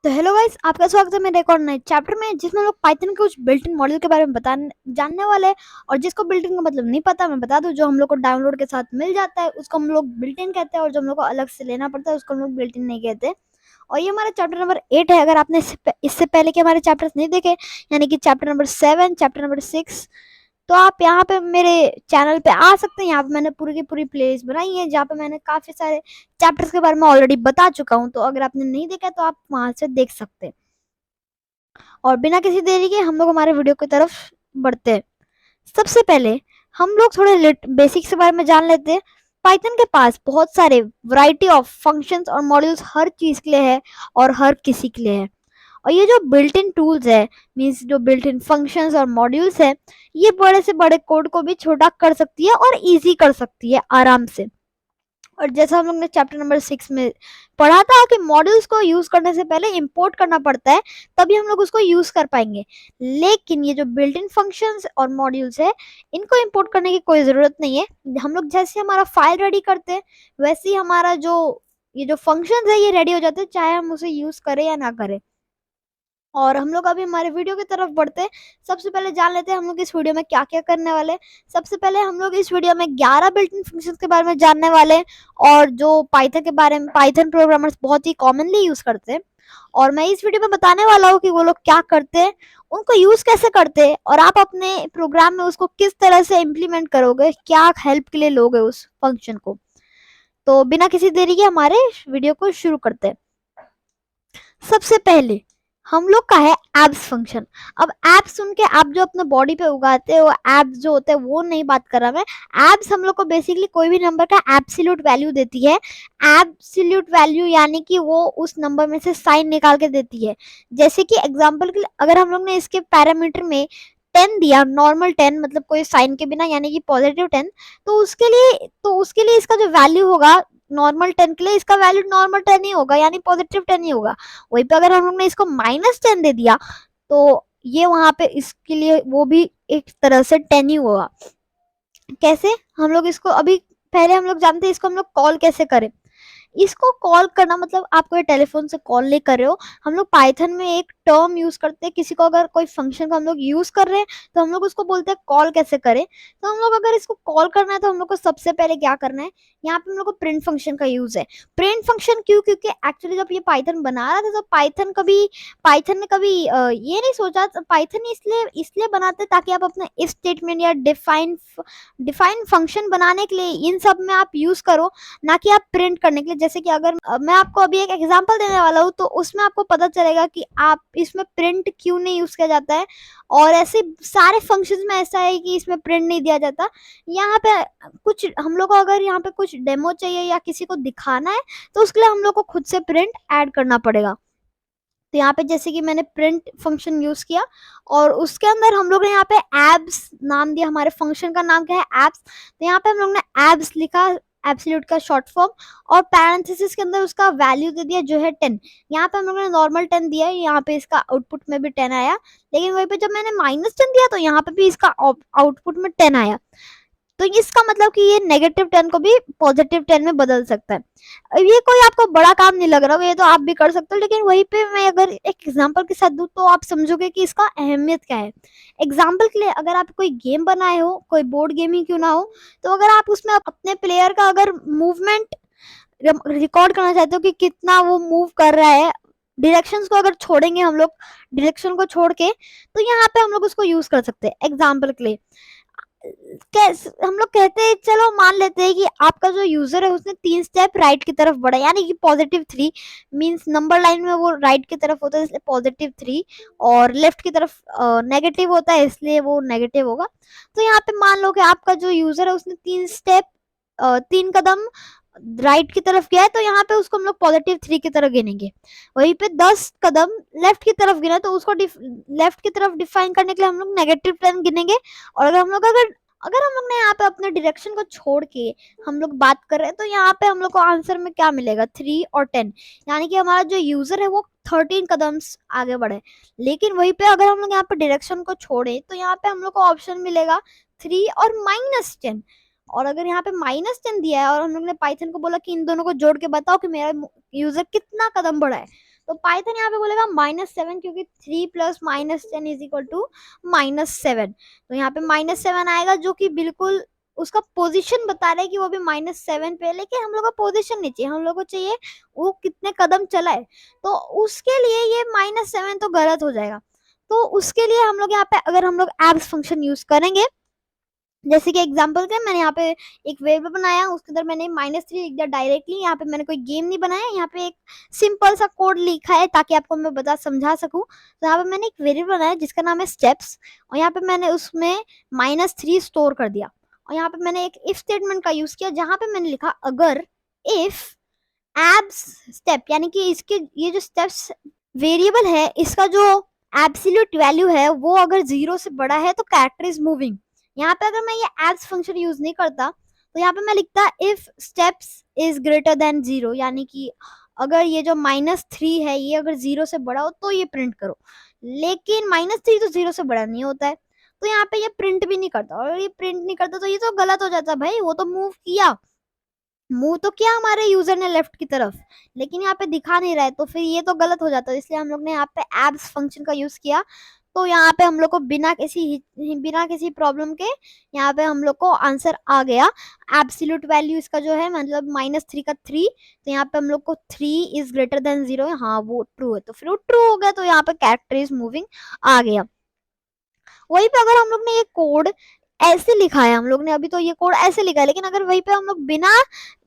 तो hello guys, आपका स्वागत है मेरे एक और नए चैप्टर में, जिसमें हम लोग पाइथन के कुछ बिल्ट इन मॉड्यूल के बारे में जानने वाले हैं। और जिसको बिल्ट इन का मतलब नहीं पता, मैं बता दूं, जो हम लोग को डाउनलोड के साथ मिल जाता है उसको हम लोग बिल्ट इन कहते हैं, और जो हम लोग को अलग से लेना पड़ता है उसको हम लोग बिल्ट इन नहीं कहते। और ये हमारा चैप्टर नंबर 8 है। अगर आपने इससे पहले के हमारे चैप्टर्स नहीं देखे, यानी कि चैप्टर नंबर 7, चैप्टर नंबर 6, तो आप यहाँ पे मेरे चैनल पे आ सकते हैं। यहाँ पे मैंने पूरी की पूरी प्लेलिस्ट बनाई है, जहाँ पे मैंने काफ़ी सारे चैप्टर्स के बारे में ऑलरेडी बता चुका हूँ। तो अगर आपने नहीं देखा तो आप वहाँ से देख सकते हैं। और बिना किसी देरी के हम लोग हमारे वीडियो की तरफ बढ़ते हैं। सबसे पहले हम लोग थोड़े बेसिक्स के बारे में जान लेते हैं। पाइथन के पास बहुत सारे वैरायटी ऑफ फंक्शंस और मॉड्यूल्स हर चीज़ के लिए है और हर किसी के लिए है। और ये जो बिल्ट इन टूल्स है, मीन्स जो बिल्ट इन फंक्शंस और मॉड्यूल्स है, ये बड़े से बड़े कोड को भी छोटा कर सकती है और इजी कर सकती है आराम से। और जैसा हम लोग ने चैप्टर नंबर 6 में पढ़ा था कि मॉड्यूल्स को यूज करने से पहले इंपोर्ट करना पड़ता है, तभी हम लोग उसको यूज कर पाएंगे। लेकिन ये जो बिल्ट इन फंक्शंस और मॉड्यूल्स है, इनको इंपोर्ट करने की कोई जरूरत नहीं है। हम लोग जैसे हमारा फाइल रेडी करते हैं, वैसे ही हमारा जो ये जो फंक्शंस है ये रेडी हो जाते हैं, चाहे हम उसे यूज करें या ना करें। और हम लोग अभी हमारे वीडियो की तरफ बढ़ते हैं। सबसे पहले जान लेते हैं हम लोग इस वीडियो में क्या क्या करने वाले हैं। सबसे पहले हम लोग इस वीडियो में 11 बिल्ट इन फंक्शंस के बारे में जानने वाले हैं, और जो पाइथन के बारे में पाइथन प्रोग्रामर्स बहुत ही कॉमनली यूज करते हैं। और मैं इस वीडियो में बताने वाला हूँ कि वो लोग क्या करते हैं, उनको यूज कैसे करते हैं, और आप अपने प्रोग्राम में उसको किस तरह से इम्प्लीमेंट करोगे, क्या हेल्प के लिए लोगे उस फंक्शन को। तो बिना किसी देरी के हमारे वीडियो को शुरू करते हैं। सबसे पहले हम लोग का है एब्स फंक्शन। अब एब्स सुन के आप जो अपने बॉडी पे उगाते हो एब्स जो होते हैं, वो नहीं बात कर रहा मैं। एब्स हम लोग को बेसिकली कोई भी नंबर का एब्सोल्यूट वैल्यू देती है। एब्सोल्यूट वैल्यू यानी कि वो उस नंबर में से साइन निकाल के देती है। जैसे कि एग्जांपल के लिए अगर हम लोग ने इसके पैरामीटर में 10 दिया, नॉर्मल 10, मतलब कोई साइन के बिना, यानी कि पॉजिटिव 10, तो उसके लिए इसका जो वैल्यू होगा नॉर्मल 10 के लिए, इसका वैल्यू नॉर्मल 10 ही होगा, यानी पॉजिटिव 10 ही होगा। वहीं पे अगर हम लोग ने इसको -10 दे दिया, तो ये वहां पे इसके लिए वो भी एक तरह से 10 ही होगा। कैसे हम लोग इसको अभी पहले हम लोग जानते हैं इसको हम लोग कॉल कैसे करें। इसको कॉल करना मतलब आप कोई टेलीफोन से कॉल नहीं कर रहे हो। हम लोग पाइथन में एक टर्म यूज करते हैं, किसी को अगर कोई फंक्शन को हम लोग यूज कर रहे हैं तो हम लोग उसको बोलते हैं कॉल कैसे करें। तो हम लोग अगर इसको कॉल करना है तो हम लोग को सबसे पहले क्या करना है, यहाँ पे हम लोग को प्रिंट फंक्शन का यूज है। प्रिंट फंक्शन क्यों? क्योंकि एक्चुअली जब ये पाइथन बना रहा था तो पाइथन ने कभी ये नहीं सोचा। पाइथन इसलिए बनाते ताकि आप अपना इफ स्टेटमेंट या डिफाइन फंक्शन बनाने के लिए इन सब में आप यूज करो, ना कि आप प्रिंट करने के लिए। जैसे कि अगर मैं आपको अभी एक एग्जांपल देने वाला हूँ, तो उसमें आपको पता चलेगा कि आप इसमें प्रिंट क्यों नहीं यूज किया जाता है। और ऐसे सारे फंक्शंस में ऐसा है कि इसमें प्रिंट नहीं दिया जाता। यहाँ पे कुछ हम लोग को अगर यहाँ पे कुछ डेमो चाहिए या किसी को दिखाना है, तो उसके लिए हम लोग को खुद से प्रिंट ऐड करना पड़ेगा। तो यहाँ पे जैसे कि मैंने प्रिंट फंक्शन यूज किया, और उसके अंदर हम लोग ने यहाँ पे एब्स नाम दिया। हमारे फंक्शन का नाम क्या है? एब्स। तो यहाँ पे हम लोग ने एब्स लिखा, एब्सोल्यूट का शॉर्ट फॉर्म, और पैरेंथेसिस के अंदर उसका वैल्यू दे दिया जो है 10। यहाँ पे हम लोग ने नॉर्मल 10 दिया है, यहाँ पे इसका आउटपुट में भी 10 आया। लेकिन वहीं पे जब मैंने -10 दिया तो यहाँ पे भी इसका आउटपुट में 10 आया। तो इसका मतलब कि ये -10 को भी +10 में बदल सकता है। अब ये कोई आपको बड़ा काम नहीं लग रहा होगा, ये तो आप भी कर सकते हो। लेकिन वहीं पे मैं अगर एक एग्जांपल के साथ दूं तो आप समझोगे कि इसका अहमियत क्या है। एग्जांपल के लिए अगर आप कोई गेम बनाए हो, कोई बोर्ड गेम ही क्यों ना हो, तो अगर आप उसमें अपने प्लेयर का अगर मूवमेंट रिकॉर्ड करना चाहते हो कि कितना वो मूव कर रहा है, डायरेक्शंस को अगर छोड़ेंगे हम लोग, डायरेक्शन को छोड़ के, तो यहाँ पे हम लोग उसको यूज कर सकते हैं। एग्जाम्पल के लिए हम लोग कहते हैं, चलो मान लेते हैं कि आपका जो यूजर है उसने 3 स्टेप राइट की तरफ बढ़ा, यानी कि +3 मींस नंबर लाइन में वो राइट की तरफ होता है इसलिए +3, और लेफ्ट की तरफ नेगेटिव होता है इसलिए वो नेगेटिव होगा। तो यहाँ पे मान लो कि आपका जो यूजर है उसने 3 कदम राइट की तरफ गया है, तो यहाँ पे उसको हम लोग +3 की तरफ गिनेंगे। वहीं पे 10 कदम लेफ्ट की तरफ गिना, तो उसको लेफ्ट की तरफ डिफाइन करने के लिए हम लोग -10 गिनेंगे। और अगर हम लोग ने यहाँ पे अपने डायरेक्शन को छोड़ के हम लोग बात कर रहे हैं, तो यहाँ पे हम लोग को आंसर में क्या मिलेगा? 3 और 10, यानी कि हमारा जो यूजर है वो 13 कदम आगे बढ़े। लेकिन वहीं पे अगर हम लोग यहाँ पे डायरेक्शन को छोड़े, तो यहाँ पे हम लोग को ऑप्शन मिलेगा 3 और -10। और अगर यहाँ पे -10 दिया है और हम लोग ने पाइथन को बोला कि इन दोनों को जोड़ के बताओ कि मेरा यूजर कितना कदम बढ़ा है, तो पाइथन यहाँ पे बोलेगा -7, क्योंकि 3 + -10 = -7। तो यहाँ पे -7 आएगा, जो कि बिल्कुल उसका पोजीशन बता रहा है कि वो भी -7 पे, लेकिन हम लोग का पोजीशन नहीं चाहिए, हम लोग को चाहिए वो कितने कदम चला है। तो उसके लिए ये -7 तो गलत हो जाएगा। तो उसके लिए हम लोग यहाँ पे अगर हम लोग एब्स फंक्शन यूज करेंगे, जैसे कि एग्जांपल के मैंने यहाँ पे एक वेरिएबल बनाया, उसके अंदर मैंने -3 लिख दिया डायरेक्टली। यहाँ पे मैंने कोई गेम नहीं बनाया, यहाँ पे एक सिंपल सा कोड लिखा है ताकि आपको मैं बता समझा सकूं। तो यहाँ पे मैंने एक वेरिएबल बनाया जिसका नाम है स्टेप्स, और यहाँ पे मैंने उसमें -3 स्टोर कर दिया। और यहाँ पे मैंने एक इफ स्टेटमेंट का यूज किया, जहाँ पे मैंने लिखा अगर इफ एब्स स्टेप, यानी कि इसके ये जो स्टेप्स वेरिएबल है, इसका जो एब्सोल्यूट वैल्यू है वो अगर 0 से बड़ा है तो कैरेक्टर इज मूविंग। यहाँ पे अगर मैं ये एब्स फंक्शन यूज नहीं करता, तो यहाँ पे मैं लिखता if steps is greater than 0, यानी कि अगर ये जो -3 है ये अगर 0 से बड़ा हो तो ये प्रिंट करो। लेकिन -3 तो 0 से बड़ा नहीं होता है, तो यहाँ पे ये प्रिंट भी नहीं करता, और ये प्रिंट नहीं करता तो ये तो गलत हो जाता भाई। वो तो मूव तो किया हमारे यूजर ने लेफ्ट की तरफ, लेकिन यहाँ पे दिखा नहीं रहा है, तो फिर ये तो गलत हो जाता है। इसलिए हम लोग ने यहाँ पे एब्स फंक्शन का यूज किया। तो यहाँ पे हम लोग को बिना किसी प्रॉब्लम के यहाँ पे हम लोग को आंसर आ गया। एब्सोल्यूट वैल्यू इसका जो है मतलब -3 का 3, तो यहाँ पे हम लोग को 3 इज ग्रेटर देन 0 है, हाँ वो ट्रू है, तो फिर वो ट्रू हो गया, तो यहाँ पे कैरेक्टर इज मूविंग आ गया। वहीं पे अगर हम लोग ने ये कोड ऐसे लिखा है, हम लोग ने अभी तो ये कोड ऐसे लिखा है, लेकिन अगर वहीं पे हम लोग बिना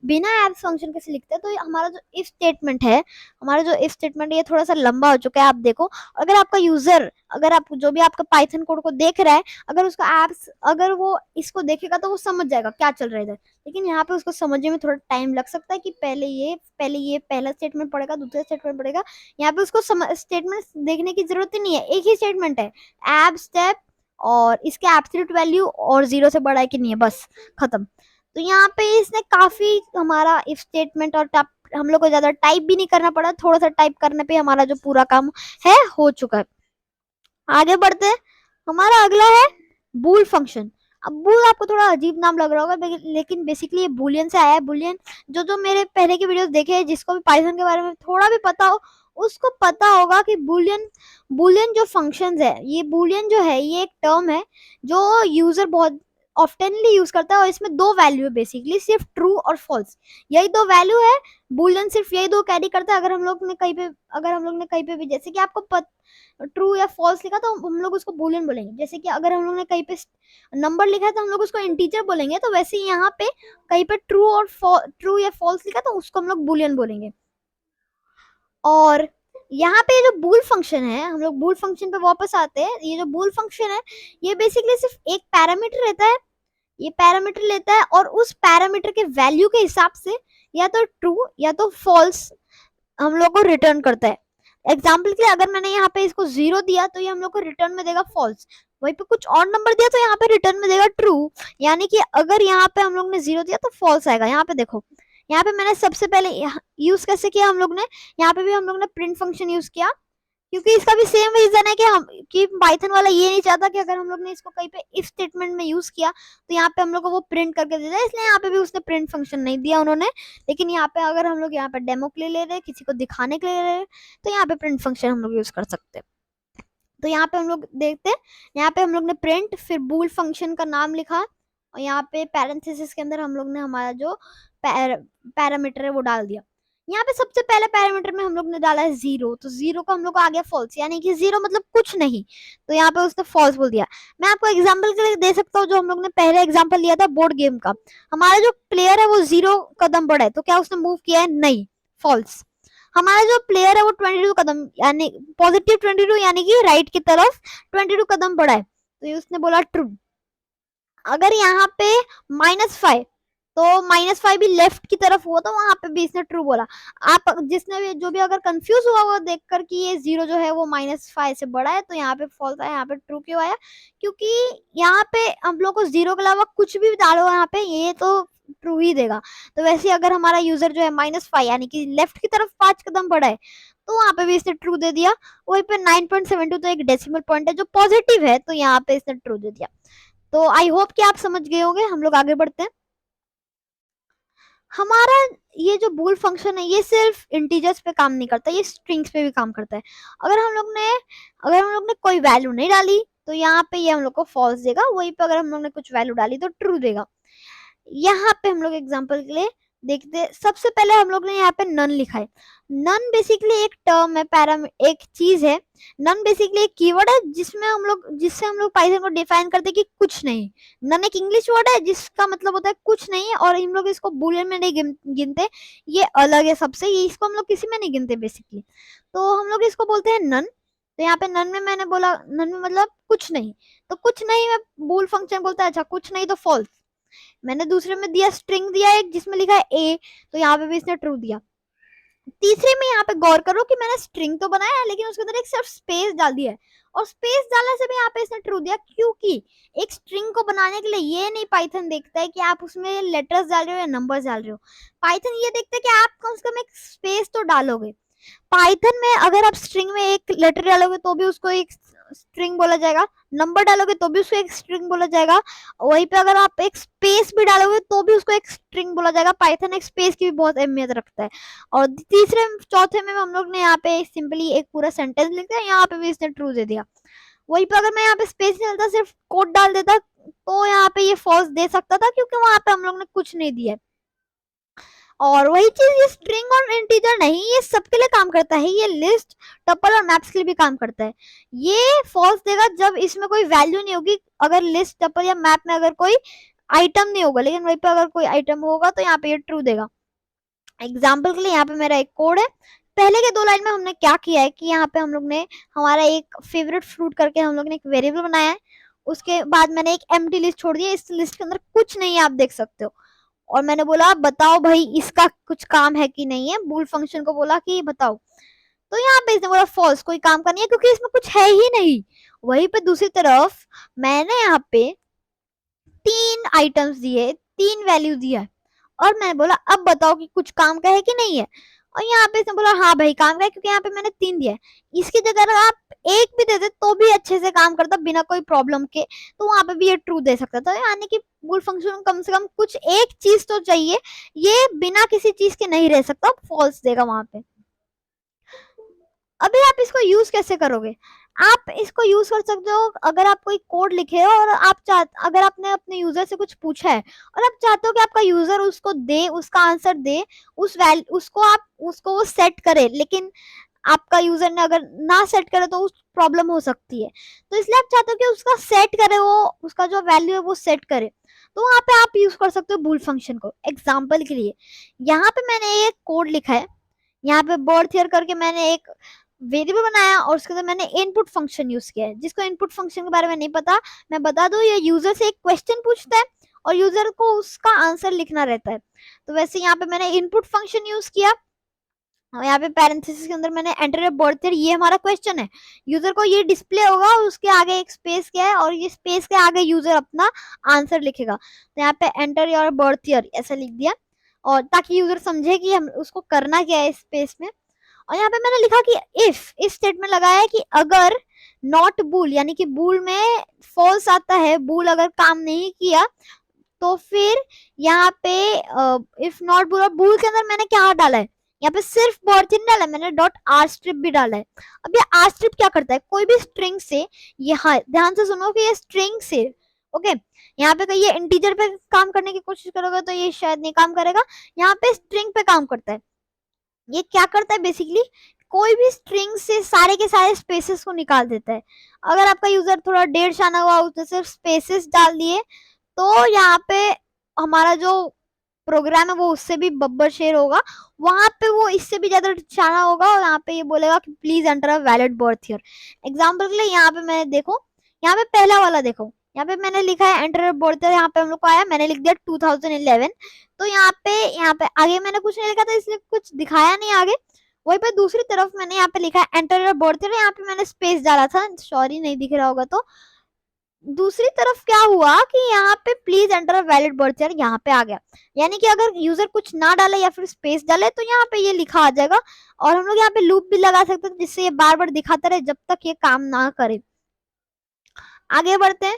बिना एब्स फंक्शन के से लिखते हैं, तो हमारा जो इफ स्टेटमेंट है, ये थोड़ा सा लंबा हो चुका है। आप देखो, अगर आपका यूजर, अगर आप जो भी आपका पाइथन कोड को देख रहा है, अगर उसका एप्स, अगर वो इसको देखेगा तो वो समझ जाएगा क्या चल रहा है इधर। लेकिन यहाँ पे उसको समझने में थोड़ा टाइम लग सकता है कि पहले ये पहला स्टेटमेंट पढ़ेगा, दूसरा स्टेटमेंट पढ़ेगा। यहाँ पे उसको स्टेटमेंट देखने की जरूरत ही नहीं है, एक ही स्टेटमेंट है, एब स्टेप और इसके एब्सोल्यूट वैल्यू और 0 से बड़ा है कि नहीं है, बस खत्म। तो यहाँ पे इसने काफी हमारा इफ स्टेटमेंट और हम लोग को ज्यादा टाइप भी नहीं करना पड़ा, थोड़ा सा टाइप करने पे हमारा जो पूरा काम है हो चुका है। आगे बढ़ते हैं, हमारा अगला है बूल फंक्शन। अब बूल आपको थोड़ा अजीब नाम लग रहा होगा, लेकिन बेसिकली ये बुलियन से आया है। बुलियन जो मेरे पहले के वीडियोस देखे हैं, जिसको भी पाइथन के बारे में थोड़ा भी पता हो, उसको पता होगा कि बुलियन बुलियन जो फंक्शंस है, ये बुलियन जो है ये एक टर्म है जो यूजर बहुत ऑफ्टेनली यूज करता है, और इसमें दो वैल्यू है बेसिकली, सिर्फ ट्रू और फॉल्स, यही दो वैल्यू है। बुलियन सिर्फ यही दो कैरी करता है। अगर हम लोग ने कहीं पे भी जैसे कि आपको ट्रू या फॉल्स लिखा, तो हम लोग उसको बुलियन बोलेंगे। जैसे कि अगर हम लोग ने कहीं पे नंबर लिखा है तो हम लोग उसको इंटीजर बोलेंगे, तो वैसे ही यहाँ पे कहीं पे ट्रू या फॉल्स लिखा तो उसको हम लोग बुलियन बोलेंगे। और यहाँ पे जो बूल फंक्शन है, हम लोग बूल फंक्शन पे वापस आते हैं। ये जो बूल फंक्शन है, ये बेसिकली सिर्फ एक पैरामीटर रहता है, ये पैरामीटर लेता है और उस पैरामीटर के वैल्यू के हिसाब से या तो ट्रू या तो फॉल्स हम लोग को रिटर्न करता है। एग्जाम्पल के लिए अगर मैंने यहाँ पे इसको 0 दिया तो ये हम लोग को रिटर्न में देगा फॉल्स, वहीं पे कुछ और नंबर दिया तो यहाँ पे रिटर्न में देगा ट्रू। यानी कि अगर यहाँ पे हम लोग ने 0 दिया तो फॉल्स आएगा। यहाँ पे देखो, यहाँ पे मैंने सबसे पहले यूज कैसे किया, हम लोग ने यहाँ पे भी हम लोग ने प्रिंट फंक्शन यूज किया, क्योंकि इसका भी सेम रीजन है कि पाइथन वाला ये नहीं चाहता कि अगर हम लोग ने इसको कहीं पे इफ स्टेटमेंट में यूज किया तो यहाँ पे हम लोग को वो प्रिंट करके दे दे, इसलिए यहाँ पे भी उसने प्रिंट फंक्शन नहीं दिया उन्होंने। लेकिन यहाँ पे अगर हम लोग यहाँ पे डेमो के लिए ले रहे हैं, किसी को दिखाने के लिए ले रहे हैं, तो यहाँ पे प्रिंट फंक्शन हम लोग यूज कर सकते हैं। तो यहाँ पे हम लोग देखते हैं, यहाँ पे हम लोग ने प्रिंट फिर बूल फंक्शन का नाम लिखा, और यहाँ पे पैरेंथेसिस के अंदर हम लोग ने हमारा जो पैरामीटर है वो डाल दिया। यहाँ पे सबसे पहले पैरामीटर में हम लोग ने डाला है 0, तो 0 को हम लोग को आ गया फॉल्स, यानी कि 0 मतलब कुछ नहीं, तो यहाँ पे उसने फॉल्स बोल दिया। मैं आपको एग्जांपल के लिए दे सकता हूँ, जो हम लोग ने पहले एग्जांपल लिया था बोर्ड गेम का, हमारा जो प्लेयर है वो 0 कदम बढ़ा है, तो क्या उसने मूव किया है, नहीं, फॉल्स। हमारा जो प्लेयर है वो 22 कदम यानी पॉजिटिव 22 यानी कि राइट की तरफ 22 कदम बढ़ा है, तो ये उसने बोला ट्रू। अगर यहाँ पे -5, तो -5 भी लेफ्ट की तरफ हुआ, तो वहां पे भी इसने ट्रू बोला। आप जिसने भी जो भी अगर कंफ्यूज हुआ वो देखकर कि ये 0 जो है वो -5 से बड़ा है, तो यहाँ पे फॉल्स आया, यहाँ पे ट्रू क्यों आया, क्योंकि यहाँ पे हम लोग को 0 के अलावा कुछ भी डालो यहाँ पे ये तो ट्रू ही देगा। तो वैसे अगर हमारा यूजर जो है -5 यानी कि लेफ्ट की तरफ 5 कदम बढ़ा है, तो वहां पे भी इसने ट्रू दे दिया। वहीं पे 9.72 तो एक डेसिमल पॉइंट है जो पॉजिटिव है, तो यहाँ पे इसने ट्रू दे दिया। तो आई होप कि आप समझ गए होंगे। हम लोग आगे बढ़ते हैं। हमारा ये जो बूल फंक्शन है ये सिर्फ इंटीजर्स पे काम नहीं करता, ये स्ट्रिंग्स पे भी काम करता है। अगर हम लोग ने कोई वैल्यू नहीं डाली तो यहाँ पे ये हम लोग को फॉल्स देगा, वहीं पे अगर हम लोग ने कुछ वैल्यू डाली तो ट्रू देगा। यहाँ पे हम लोग एग्जांपल के लिए देखते हैं। सबसे पहले हम लोग ने यहाँ पे नन लिखा है। नन बेसिकली एक टर्म है, एक चीज है। नन बेसिकली एक कीवर्ड है जिससे हम लोग पाइथन को डिफाइन करते हैं कि कुछ नहीं। नन एक इंग्लिश वर्ड है जिसका मतलब होता है कुछ नहीं, और हम लोग इसको बूलियन में नहीं गिनते, ये अलग है सबसे, ये इसको हम लोग किसी में नहीं गिनते बेसिकली। तो हम लोग इसको बोलते हैं नन। तो यहाँ पे नन में मैंने बोला नन में मतलब कुछ नहीं, तो कुछ नहीं में बूल फंक्शन बोलता है अच्छा कुछ नहीं तो फॉल्स। मैंने दूसरे में दिया स्ट्रिंग दिया एक जिसमें लिखा है ए, तो यहाँ पे भी इसने ट्रू दिया। तीसरे में यहाँ पे गौर करो कि मैंने स्ट्रिंग तो बनाया है लेकिन उसके अंदर एक सिर्फ स्पेस डाल दिया है, और स्पेस डालने से भी यहाँ पे इसने ट्रू दिया, क्योंकि एक स्ट्रिंग को बनाने के लिए ये नहीं पाइथन देखता है कि आप उसमें लेटर्स डाल रहे हो या नंबर्स डाल रहे हो। पाइथन ये देखता है कि आप कम से कम एक स्पेस तो डालोगे। पाइथन में अगर आप स्ट्रिंग में एक लेटर डालोगे तो भी उसको एक स्ट्रिंग बोला जाएगा, नंबर डालोगे तो भी उसको एक स्ट्रिंग बोला जाएगा, वहीं पे अगर आप एक स्पेस भी डालोगे तो भी उसको एक स्ट्रिंग बोला जाएगा। पाइथन एक स्पेस की भी बहुत अहमियत रखता है। और तीसरे चौथे में हम लोग ने यहाँ पे सिंपली एक पूरा सेंटेंस लिख दिया, यहाँ पे भी इसने ट्रू दे दिया। वहीं पे अगर मैं यहाँ पे स्पेस नहीं डालता सिर्फ कोड डाल देता तो यहाँ पे ये फॉल्स दे सकता था, क्योंकि वहां पे हम लोग ने कुछ नहीं दिया। और वही चीज ये स्ट्रिंग और इंटीजर नहीं, ये सबके लिए काम करता है, ये लिस्ट टपल और मैप्स के लिए भी काम करता है। ये फॉल्स देगा जब इसमें कोई वैल्यू नहीं होगी, अगर लिस्ट टपल या मैप में अगर कोई आइटम नहीं होगा, लेकिन वहीं पे अगर कोई आइटम होगा तो यहाँ पे ये ट्रू देगा। एग्जाम्पल के लिए यहाँ पे मेरा एक कोड है। पहले के 2 लाइन में हमने क्या किया है कि यहाँ पे हम लोग ने हमारा एक फेवरेट फ्रूट करके हम लोग ने एक वेरिएबल बनाया है, उसके बाद मैंने एक एम्प्टी लिस्ट छोड़ दिया, इस लिस्ट के अंदर कुछ नहीं है आप देख सकते हो, और मैंने बोला बताओ भाई इसका कुछ काम है कि नहीं है, बूल फंक्शन को बोला कि बताओ, तो यहाँ पे इसने बोला फॉल्स, कोई काम का नहीं है क्योंकि इसमें कुछ है ही नहीं। वहीं पे दूसरी तरफ मैंने यहाँ पे 3 आइटम्स दिए, 3 वैल्यू दिया, और मैंने बोला अब बताओ कि कुछ काम का है कि नहीं है, और यहाँ पे इसने बोला हाँ भाई काम का है, क्योंकि यहाँ पे मैंने 3 दिया है। इसकी जगह अगर आप एक भी देते तो भी अच्छे से काम करता बिना कोई प्रॉब्लम के, तो वहां पे भी ये ट्रू दे सकता था। यानी कि बूल फंक्शन कम से कम कुछ एक चीज तो चाहिए, ये बिना किसी चीज के नहीं रह सकता, फॉल्स देगा वहां पे। अभी आप इसको यूज कैसे करोगे? आप इसको यूज कर सकते हो अगर आप कोई कोड लिखे हो और अगर आपने अपने यूजर से कुछ पूछा है और आप चाहते हो कि आपका यूजर उसको दे, उसका आंसर दे, उसको वो सेट करे, लेकिन आपका यूजर ने अगर ना सेट करे तो उस प्रॉब्लम हो सकती है, तो इसलिए आप चाहते हो कि उसका सेट करे, वो उसका जो वैल्यू है वो सेट करे, तो वहां पे आप यूज कर सकते हो बूल फंक्शन को। एग्जाम्पल के लिए यहाँ पे मैंने एक कोड लिखा है, यहाँ पे बर्थ ईयर करके मैंने एक वेरिएबल बनाया और उसके अंदर मैंने इनपुट फंक्शन यूज किया है। जिसको इनपुट फंक्शन के बारे में नहीं पता, मैं बता दूं, ये यूजर से एक क्वेश्चन पूछता है और यूजर को उसका आंसर लिखना रहता है। तो वैसे यहाँ पे मैंने इनपुट फंक्शन यूज किया, और यहाँ पे पैरेंथेसिस के अंदर मैंने एंटर योर बर्थ ईयर, ये हमारा क्वेश्चन है, यूजर को ये डिस्प्ले होगा और उसके आगे एक स्पेस क्या है और ये स्पेस के आगे यूजर अपना आंसर लिखेगा। तो यहाँ पे एंटर योर बर्थ ईयर ऐसा लिख दिया, और ताकि यूजर समझे कि हम उसको करना क्या है स्पेस में। और यहाँ पे मैंने लिखा कि इफ स्टेटमेंट लगाया है कि अगर नॉट बूल, यानी कि बूल में फॉल्स आता है, बूल अगर काम नहीं किया तो फिर यहाँ पे इफ नॉट बूल, और बूल के अंदर मैंने क्या डाला है, यहाँ पे सिर्फ बर्थ इन डाला है, मैंने डॉट आर स्ट्रिप भी डाला है। अब ये आर स्ट्रिप क्या करता है, कोई भी स्ट्रिंग से, यहाँ ध्यान से सुनो कि ये स्ट्रिंग से, ओके, यहाँ पे कहीं ये इंटीजर पे काम करने की कोशिश करोगे तो ये शायद नहीं काम करेगा, यहाँ पे स्ट्रिंग पे काम करता है। ये क्या करता है बेसिकली, कोई भी स्ट्रिंग से सारे के सारे स्पेसेस को निकाल देता है। अगर आपका यूजर थोड़ा डेढ़ शाना हुआ, उसने सिर्फ स्पेसेस डाल दिए, तो यहाँ पे हमारा जो प्रोग्राम है वो उससे भी बब्बर शेयर होगा, वहां पे वो इससे भी ज्यादा शाना होगा और यहाँ पे ये बोलेगा कि please enter a valid birth year. Example के लिए यहाँ पे मैंने देखो, यहाँ पे पहला वाला देखो, यहाँ पे मैंने लिखा है एंटर बर्थ ईयर, यहाँ पे हम लोग को आया, मैंने लिख दिया 2011। तो यहाँ पे आगे मैंने कुछ नहीं लिखा था इसलिए कुछ दिखाया नहीं आगे। वहीं पे दूसरी तरफ मैंने यहाँ पे लिखा है एंटर बर्थ ईयर, यहाँ पे मैंने स्पेस डाला था, सॉरी नहीं दिख रहा होगा। तो दूसरी तरफ क्या हुआ कि यहाँ पे please enter valid birth year यहाँ पे आ गया, यानी कि अगर यूजर कुछ ना डाले या फिर स्पेस डाले तो यहाँ पे ये लिखा आ जाएगा। और हम लोग यहाँ पे लूप भी लगा सकते हैं जिससे ये बार बार दिखाता रहे जब तक ये काम ना करे। आगे बढ़ते हैं।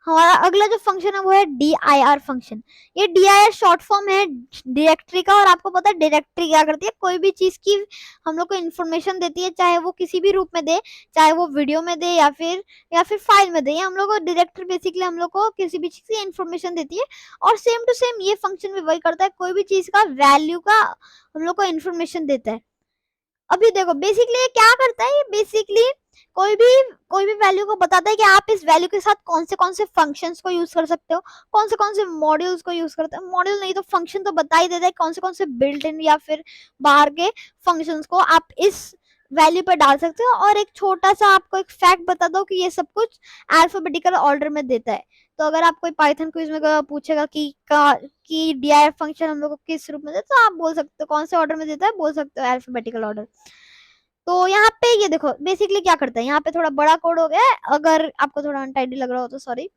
हमारा अगला जो फंक्शन है वो है dir फंक्शन। ये dir शॉर्ट फॉर्म है डायरेक्टरी का, और आपको पता है डायरेक्टरी क्या करती है, कोई भी चीज की हम लोग को इन्फॉर्मेशन देती है, चाहे वो किसी भी रूप में दे, चाहे वो वीडियो में दे या फिर फाइल में दे, या हम लोग को डायरेक्टरी बेसिकली हम लोग को किसी भी चीज की इन्फॉर्मेशन देती है। और सेम टू सेम ये फंक्शन भी वही करता है, कोई भी चीज का वैल्यू का हम लोग को इन्फॉर्मेशन देता है। अभी देखो बेसिकली ये क्या करता है, ये बेसिकली कोई भी कोई भी वैल्यू को बताता है कि आप इस वैल्यू के साथ कौन से फंक्शंस को यूज कर सकते हो, कौन से मॉड्यूल्स को यूज करते हो, मॉड्यूल नहीं तो फंक्शन तो बता ही देता है कौन से बिल्ट इन या फिर बाहर के फंक्शंस को आप इस वैल्यू पर डाल सकते हो। और एक छोटा सा आपको एक फैक्ट बता दो कि ये सब कुछ अल्फाबेटिकल ऑर्डर में देता है। तो अगर आप कोई पाइथन क्विज में पूछेगा कि dir फंक्शन हम लोग को किस रूप में देता है, तो आप बोल सकते हो कौन से ऑर्डर में देता है, बोल सकते हो अल्फाबेटिकल ऑर्डर। तो यहाँ पे ये देखो बेसिकली क्या करता है, यहाँ पे थोड़ा बड़ा कोड हो गया है, अगर आपको थोड़ा अनटाइडी लग रहा हो तो सॉरी।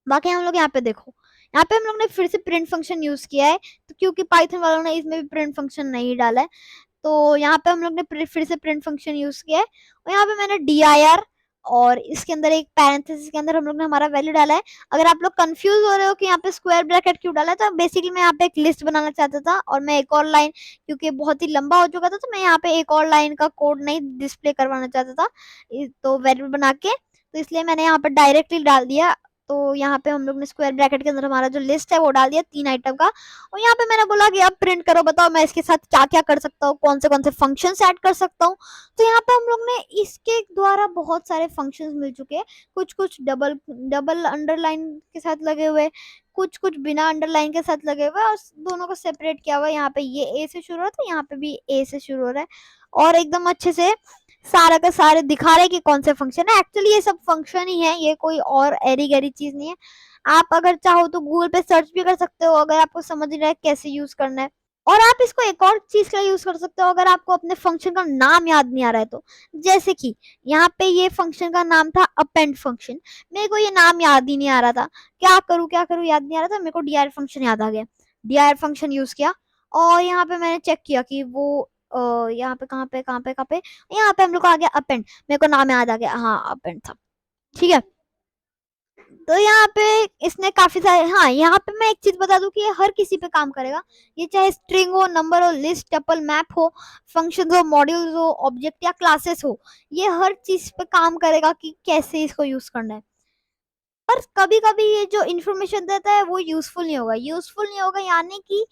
बाकी हम लोग यहाँ पे देखो, यहाँ पे हम लोग ने फिर से प्रिंट फंक्शन यूज किया है, तो क्योंकि पाइथन वालों ने इसमें भी प्रिंट फंक्शन नहीं डाला है, तो यहाँ पे हम लोग ने फिर से प्रिंट फंक्शन यूज किया है। और यहाँ पे मैंने dir और इसके अंदर एक पैरेंथेसिस के अंदर हम लोग ने हमारा वैल्यू डाला है। अगर आप लोग कंफ्यूज हो रहे हो कि यहाँ पे स्क्वायर ब्रैकेट क्यों डाला है, तो बेसिकली मैं यहाँ पे एक लिस्ट बनाना चाहता था, और मैं एक और लाइन, क्योंकि बहुत ही लंबा हो चुका था, तो मैं यहाँ पे एक और लाइन का कोड नहीं डिस्प्ले करवाना चाहता था, तो वेरिएबल बना के, तो इसलिए मैंने यहाँ पर डायरेक्टली डाल दिया। तो यहाँ पे हम लोग ने स्क्वायर ब्रैकेट के अंदर हमारा जो लिस्ट है वो डाल दिया 3 आइटम का। और यहाँ पे मैंने बोला कि अब प्रिंट करो, बताओ मैं इसके साथ क्या क्या कर सकता हूँ, कौन से फंक्शन ऐड कर सकता हूँ। तो यहाँ पे हम लोग ने इसके द्वारा बहुत सारे फंक्शंस मिल चुके हैं, कुछ कुछ डबल डबल अंडरलाइन के साथ लगे हुए, कुछ कुछ बिना अंडरलाइन के साथ लगे हुए, और दोनों को सेपरेट किया हुआ है। यहाँ पे ये ए से शुरू हो रहा था, यहाँ पे भी ए से शुरू हो रहा है, और एकदम अच्छे से सारा का सारे दिखा रहे हैं कि कौन से फंक्शन है। एक्चुअली ये सब फंक्शन ही है, ये कोई और एरी गैरी चीज नहीं है। आप अगर चाहो तो गूगल पे सर्च भी कर सकते हो, अगर आपको समझ नहीं रहा है कैसे यूज करना है। और आप इसको एक और चीज के लिए यूज कर सकते हो, अगर आपको अपने फंक्शन का नाम याद नहीं आ रहा है तो। जैसे कि यहाँ पे ये फंक्शन का नाम था अपेंड फंक्शन, मेरे को ये नाम याद ही नहीं आ रहा था, क्या करूँ याद नहीं आ रहा था, मेरे को dir फंक्शन याद आ गया, dir फंक्शन यूज किया, और यहाँ पे मैंने चेक किया कि वो यहाँ पे कहाँ पे यहाँ पे हम लोग को आ गया अपेंड, मेरे को नाम याद आ गया, हाँ अपेंड था, ठीक है। तो यहाँ पे इसने काफी सारे, हाँ यहाँ पे मैं एक चीज बता दूं कि ये हर किसी पे काम करेगा, ये चाहे स्ट्रिंग हो, नंबर हो, लिस्ट, टपल, मैप हो, फंक्शन हो, मॉड्यूल्स हो, ऑब्जेक्ट या क्लासेस हो, ये हर चीज पे काम करेगा कि कैसे इसको यूज करना है। पर कभी कभी ये जो इन्फॉर्मेशन देता है वो यूजफुल नहीं होगा, यानी कि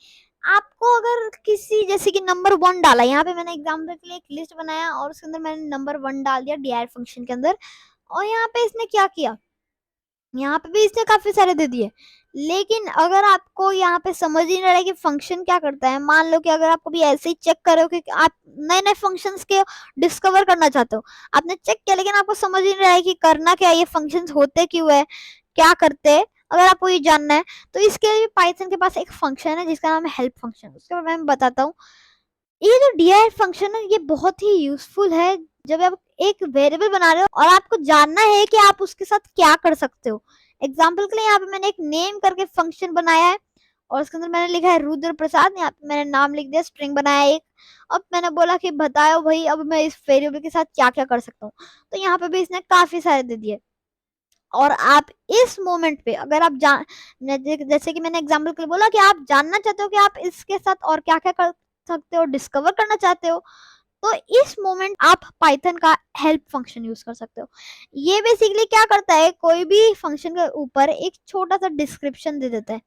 आपको अगर किसी, जैसे कि नंबर 1 डाला, यहाँ पे मैंने एग्जाम्पल के लिए एक लिस्ट बनाया और उसके अंदर मैंने नंबर 1 डाल दिया dir फंक्शन के अंदर, और यहाँ पे इसने क्या किया, यहाँ पे भी इसने काफी सारे दे दिए। लेकिन अगर आपको यहाँ पे समझ ही नहीं रहा है कि फंक्शन क्या करता है, मान लो कि अगर आप कभी ऐसे ही चेक करो कि आप नए नए फंक्शंस के डिस्कवर करना चाहते हो, आपने चेक किया लेकिन आपको समझ ही नहीं रहा है कि करना क्या है, ये फंक्शंस होते क्यों है, क्या करते हैं, अगर आपको ये जानना है, तो इसके लिए पाइथन के पास एक फंक्शन है जिसका नाम है हेल्प फंक्शन, उसके बारे में मैं बताता हूँ। ये जो dir फंक्शन है ये बहुत ही यूजफुल है जब आप एक वेरिएबल बना रहे हो और आपको जानना है कि आप उसके साथ क्या कर सकते हो। एग्जाम्पल के लिए यहाँ पे मैंने एक नेम करके फंक्शन बनाया है, और उसके अंदर मैंने लिखा है रुद्र प्रसाद, यहाँ पे मैंने नाम लिख दिया, स्ट्रिंग बनाया एक। अब मैंने बोला कि बताओ भाई अब मैं इस वेरिएबल के साथ क्या क्या कर सकता हूँ, तो यहाँ पे भी इसने काफी सारे दे दिए। और आप इस मोमेंट पे अगर आप जैसे कि मैंने एग्जाम्पल के लिए बोला कि आप जानना चाहते हो कि आप इसके साथ और क्या क्या कर सकते हो, डिस्कवर करना चाहते हो, तो इस मोमेंट आप पाइथन का हेल्प फंक्शन यूज कर सकते हो। ये बेसिकली क्या करता है, कोई भी फंक्शन के ऊपर एक छोटा सा डिस्क्रिप्शन दे देता है।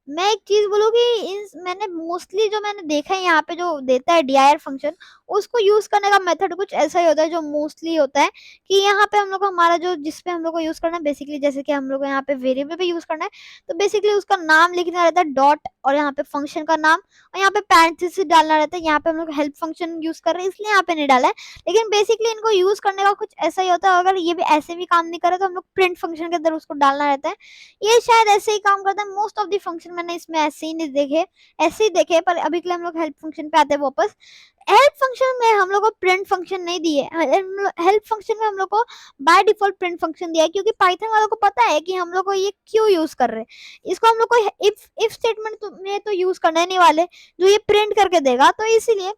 मैं एक चीज बोलूंगी, मैंने मोस्टली जो मैंने देखा है यहाँ पे जो देता है dir फंक्शन, उसको यूज करने का मेथड कुछ ऐसा ही होता है जो मोस्टली होता है कि यहाँ पे हम लोग को हमारा जो जिसपे हम लोग को यूज करना है, बेसिकली जैसे कि हम लोग को यहाँ पे वेरिएबल पे यूज करना है, तो बेसिकली उसका नाम लिखना रहता है डॉट, और यहाँ पे फंक्शन का नाम, और यहाँ पे पैरेंथेसिस डालना रहता है। यहाँ पे हम लोग हेल्प फंक्शन यूज कर रहे हैं इसलिए यहाँ पे नहीं डाला है, लेकिन बेसिकली इनको यूज करने का कुछ ऐसा ही होता है। अगर ये भी ऐसे भी काम नहीं करे तो हम लोग प्रिंट फंक्शन के अंदर उसको डालना रहता है। ये शायद ऐसे ही काम करता है, मोस्ट ऑफ द फंक्शन मैंने इसमें ऐसे ही नहीं देखे, ऐसे ही देखे, पर अभी के लिए हम लोग हेल्प फंक्शन पे आते हैं वापस। हेल्प फंक्शन में हम लोग को प्रिंट फंक्शन नहीं दिए, हेल्प फंक्शन में हम लोग को बाय डिफॉल्ट प्रिंट फंक्शन दिया है, क्योंकि पाइथन वालों को पता है कि हम लोग को ये क्यों यूज कर रहे हैं। इसको हम लोग को इफ स्टेटमेंट में तो यूज करने नहीं वाले, जो ये प्रिंट करके देगा, तो इसीलिए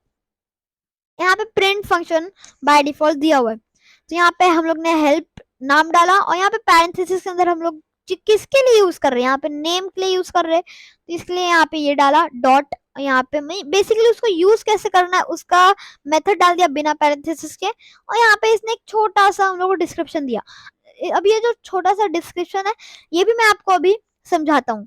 यहाँ पे प्रिंट फंक्शन बाय डिफॉल्ट दिया हुआ है। तो यहाँ पे हम लोग ने हेल्प नाम डाला, और यहाँ पे पैरेंथेसिस के अंदर हम लोग किसके लिए यूज कर रहे हैं, यहाँ पे नेम के लिए यूज कर रहे हैं, तो इसलिए यहाँ पे ये डाला डॉट। यहाँ पे मैं बेसिकली उसको यूज कैसे करना है उसका मेथड डाल दिया बिना पैरेंथेसिस के, और यहाँ पे इसने एक छोटा सा हम लोग को डिस्क्रिप्शन दिया। अब ये जो छोटा सा डिस्क्रिप्शन है ये भी मैं आपको अभी समझाता हूँ।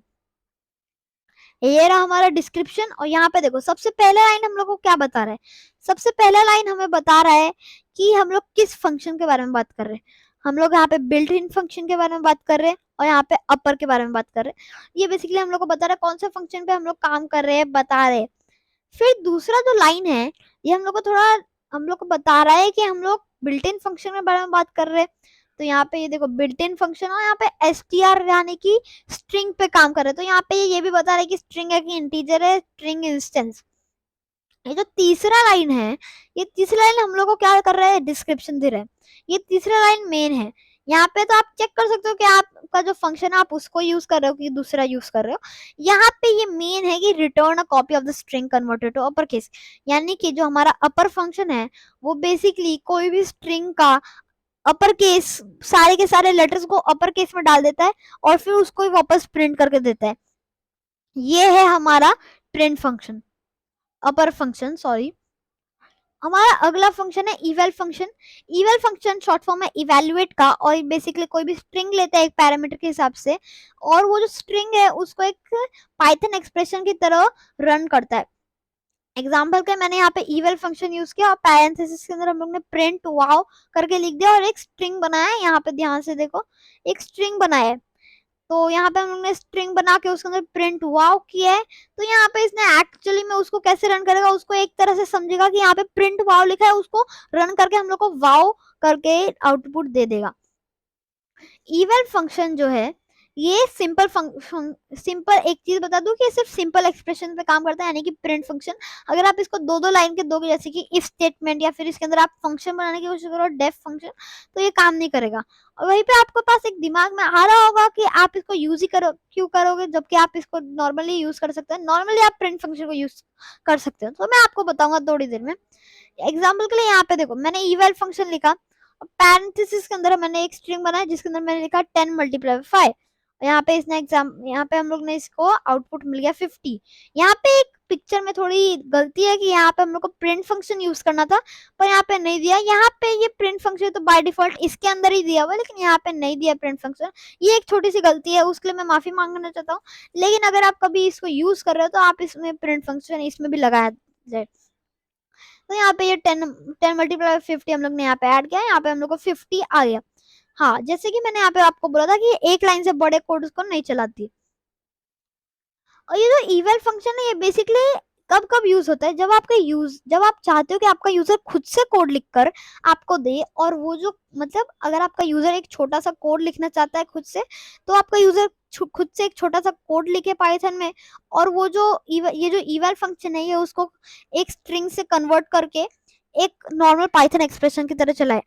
ये रहा हमारा डिस्क्रिप्शन, और यहाँ पे देखो सबसे पहला लाइन हम लोग को क्या बता रहा है, सबसे पहला लाइन हमें बता रहा है कि हम लोग किस फंक्शन के बारे में बात कर रहे हैं। हम लोग यहाँ पे बिल्ट इन फंक्शन के बारे में बात कर रहे हैं, और यहाँ पे अपर के बारे में बात कर रहे हैं। ये बेसिकली हम लोग को बता रहा है कौन से फंक्शन पे हम लोग काम कर रहे हैं, बता रहे हैं। फिर दूसरा जो लाइन है ये हम लोग को थोड़ा हम लोग को बता रहा है कि हम लोग बिल्ट इन फंक्शन के बारे में बात कर रहे हैं। तो यहाँ पे ये देखो बिल्ट इन फंक्शन, और यहाँ पे str यानी कि स्ट्रिंग पे काम कर रहे हैं। तो यहाँ पे ये भी बता रहे हैं कि स्ट्रिंग है कि इंटीजर है, स्ट्रिंग इंस्टेंस। ये जो तीसरा लाइन है, ये तीसरा लाइन हम लोग को क्या कर रहा है, डिस्क्रिप्शन दे रहा है। ये तीसरा लाइन मेन है। यहाँ पे तो आप चेक कर सकते हो कि आपका जो फंक्शन है आप उसको यूज कर रहे हो कि दूसरा यूज कर रहे हो। यहाँ पे ये मेन है कि return a copy of the string converted to upper case, यानी कि जो हमारा अपर फंक्शन है वो बेसिकली कोई भी स्ट्रिंग का अपर केस, सारे के सारे लेटर्स को अपर केस में डाल देता है और फिर उसको ही वापस प्रिंट करके देता है। ये है हमारा प्रिंट फंक्शन, अपर फंक्शन सॉरी। हमारा अगला फंक्शन है इवैल फंक्शन। इवैल फंक्शन शॉर्ट फॉर्म है इवैल्यूएट का, और बेसिकली कोई भी स्ट्रिंग लेता है एक पैरामीटर के हिसाब से, और वो जो स्ट्रिंग है उसको एक पाइथन एक्सप्रेशन की तरह रन करता है। एग्जाम्पल के मैंने यहाँ पे इवल फंक्शन यूज किया और पैरेंथेसिस के अंदर हम लोग ने प्रिंट वाओ करके लिख दिया और एक स्ट्रिंग बनाया है। यहाँ पे ध्यान से देखो एक स्ट्रिंग बनाया है, तो यहाँ पे हम लोग ने स्ट्रिंग बना के उसके अंदर प्रिंट वाओ किया है। तो यहाँ पे इसने एक्चुअली में उसको कैसे रन करेगा, उसको एक तरह से समझेगा कि यहाँ पे प्रिंट वाओ लिखा है, उसको रन करके हम लोग को वाओ करके आउटपुट दे देगा। इवल फंक्शन जो है ये सिंपल सिंपल एक चीज बता दूं कि ये सिर्फ सिंपल एक्सप्रेशन पे काम करता है, यानी कि प्रिंट फंक्शन। अगर आप इसको दो दो लाइन के दोगे जैसे कि इफ स्टेटमेंट, या फिर इसके अंदर आप फंक्शन बनाने की कोशिश करो डेफ फंक्शन, तो ये काम नहीं करेगा। और वहीं पे आपके पास एक दिमाग में आ रहा होगा कि आप इसको यूज ही करो क्यों करोगे, जबकि आप इसको नॉर्मली यूज कर सकते हैं। नॉर्मली आप प्रिंट फंक्शन को यूज कर सकते हो, तो मैं आपको बताऊंगा थोड़ी देर में। एग्जाम्पल के लिए यहाँ पे देखो मैंने इवल फंक्शन लिखा, पैरेंथेसिस के अंदर मैंने एक स्ट्रिंग बनाया जिसके अंदर मैंने लिखा 10 मल्टीप्लाई 5। यहाँ पे इसने यहाँ पे हम लोग ने इसको आउटपुट मिल गया 50। यहाँ पे एक पिक्चर में थोड़ी गलती है कि यहाँ पे हम लोग को प्रिंट फंक्शन यूज करना था पर यहाँ पे नहीं दिया। यहाँ पे ये प्रिंट फंक्शन तो बाय डिफॉल्ट इसके अंदर ही दिया हुआ है, लेकिन यहाँ पे नहीं दिया प्रिंट फंक्शन। ये एक छोटी सी गलती है, उसके लिए मैं माफी मांगना चाहता हूँ। लेकिन अगर आप कभी इसको यूज कर रहे हो तो आप इसमें प्रिंट फंक्शन इसमें भी लगाया जाए। तो यहाँ पे ये 10 मल्टीप्लाई 50 हम लोग ने यहाँ पे ऐड किया, यहाँ पे हम लोग को 50 आ गया। हाँ, जैसे कि मैंने यहाँ पे आपको बोला था कि एक लाइन से बड़े कोड को नहीं चलाती। और ये जो इवल फंक्शन है ये बेसिकली कब कब यूज होता है, जब आप चाहते हो कि आपका यूजर खुद से कोड लिखकर आपको दे, और वो जो मतलब अगर आपका यूजर एक छोटा सा कोड लिखना चाहता है खुद से, तो आपका यूजर खुद से एक छोटा सा कोड लिखे पाइथन में, और वो जो ये जो इवल फंक्शन है ये उसको एक स्ट्रिंग से कन्वर्ट करके एक नॉर्मल पाइथन एक्सप्रेशन की तरह चलाए।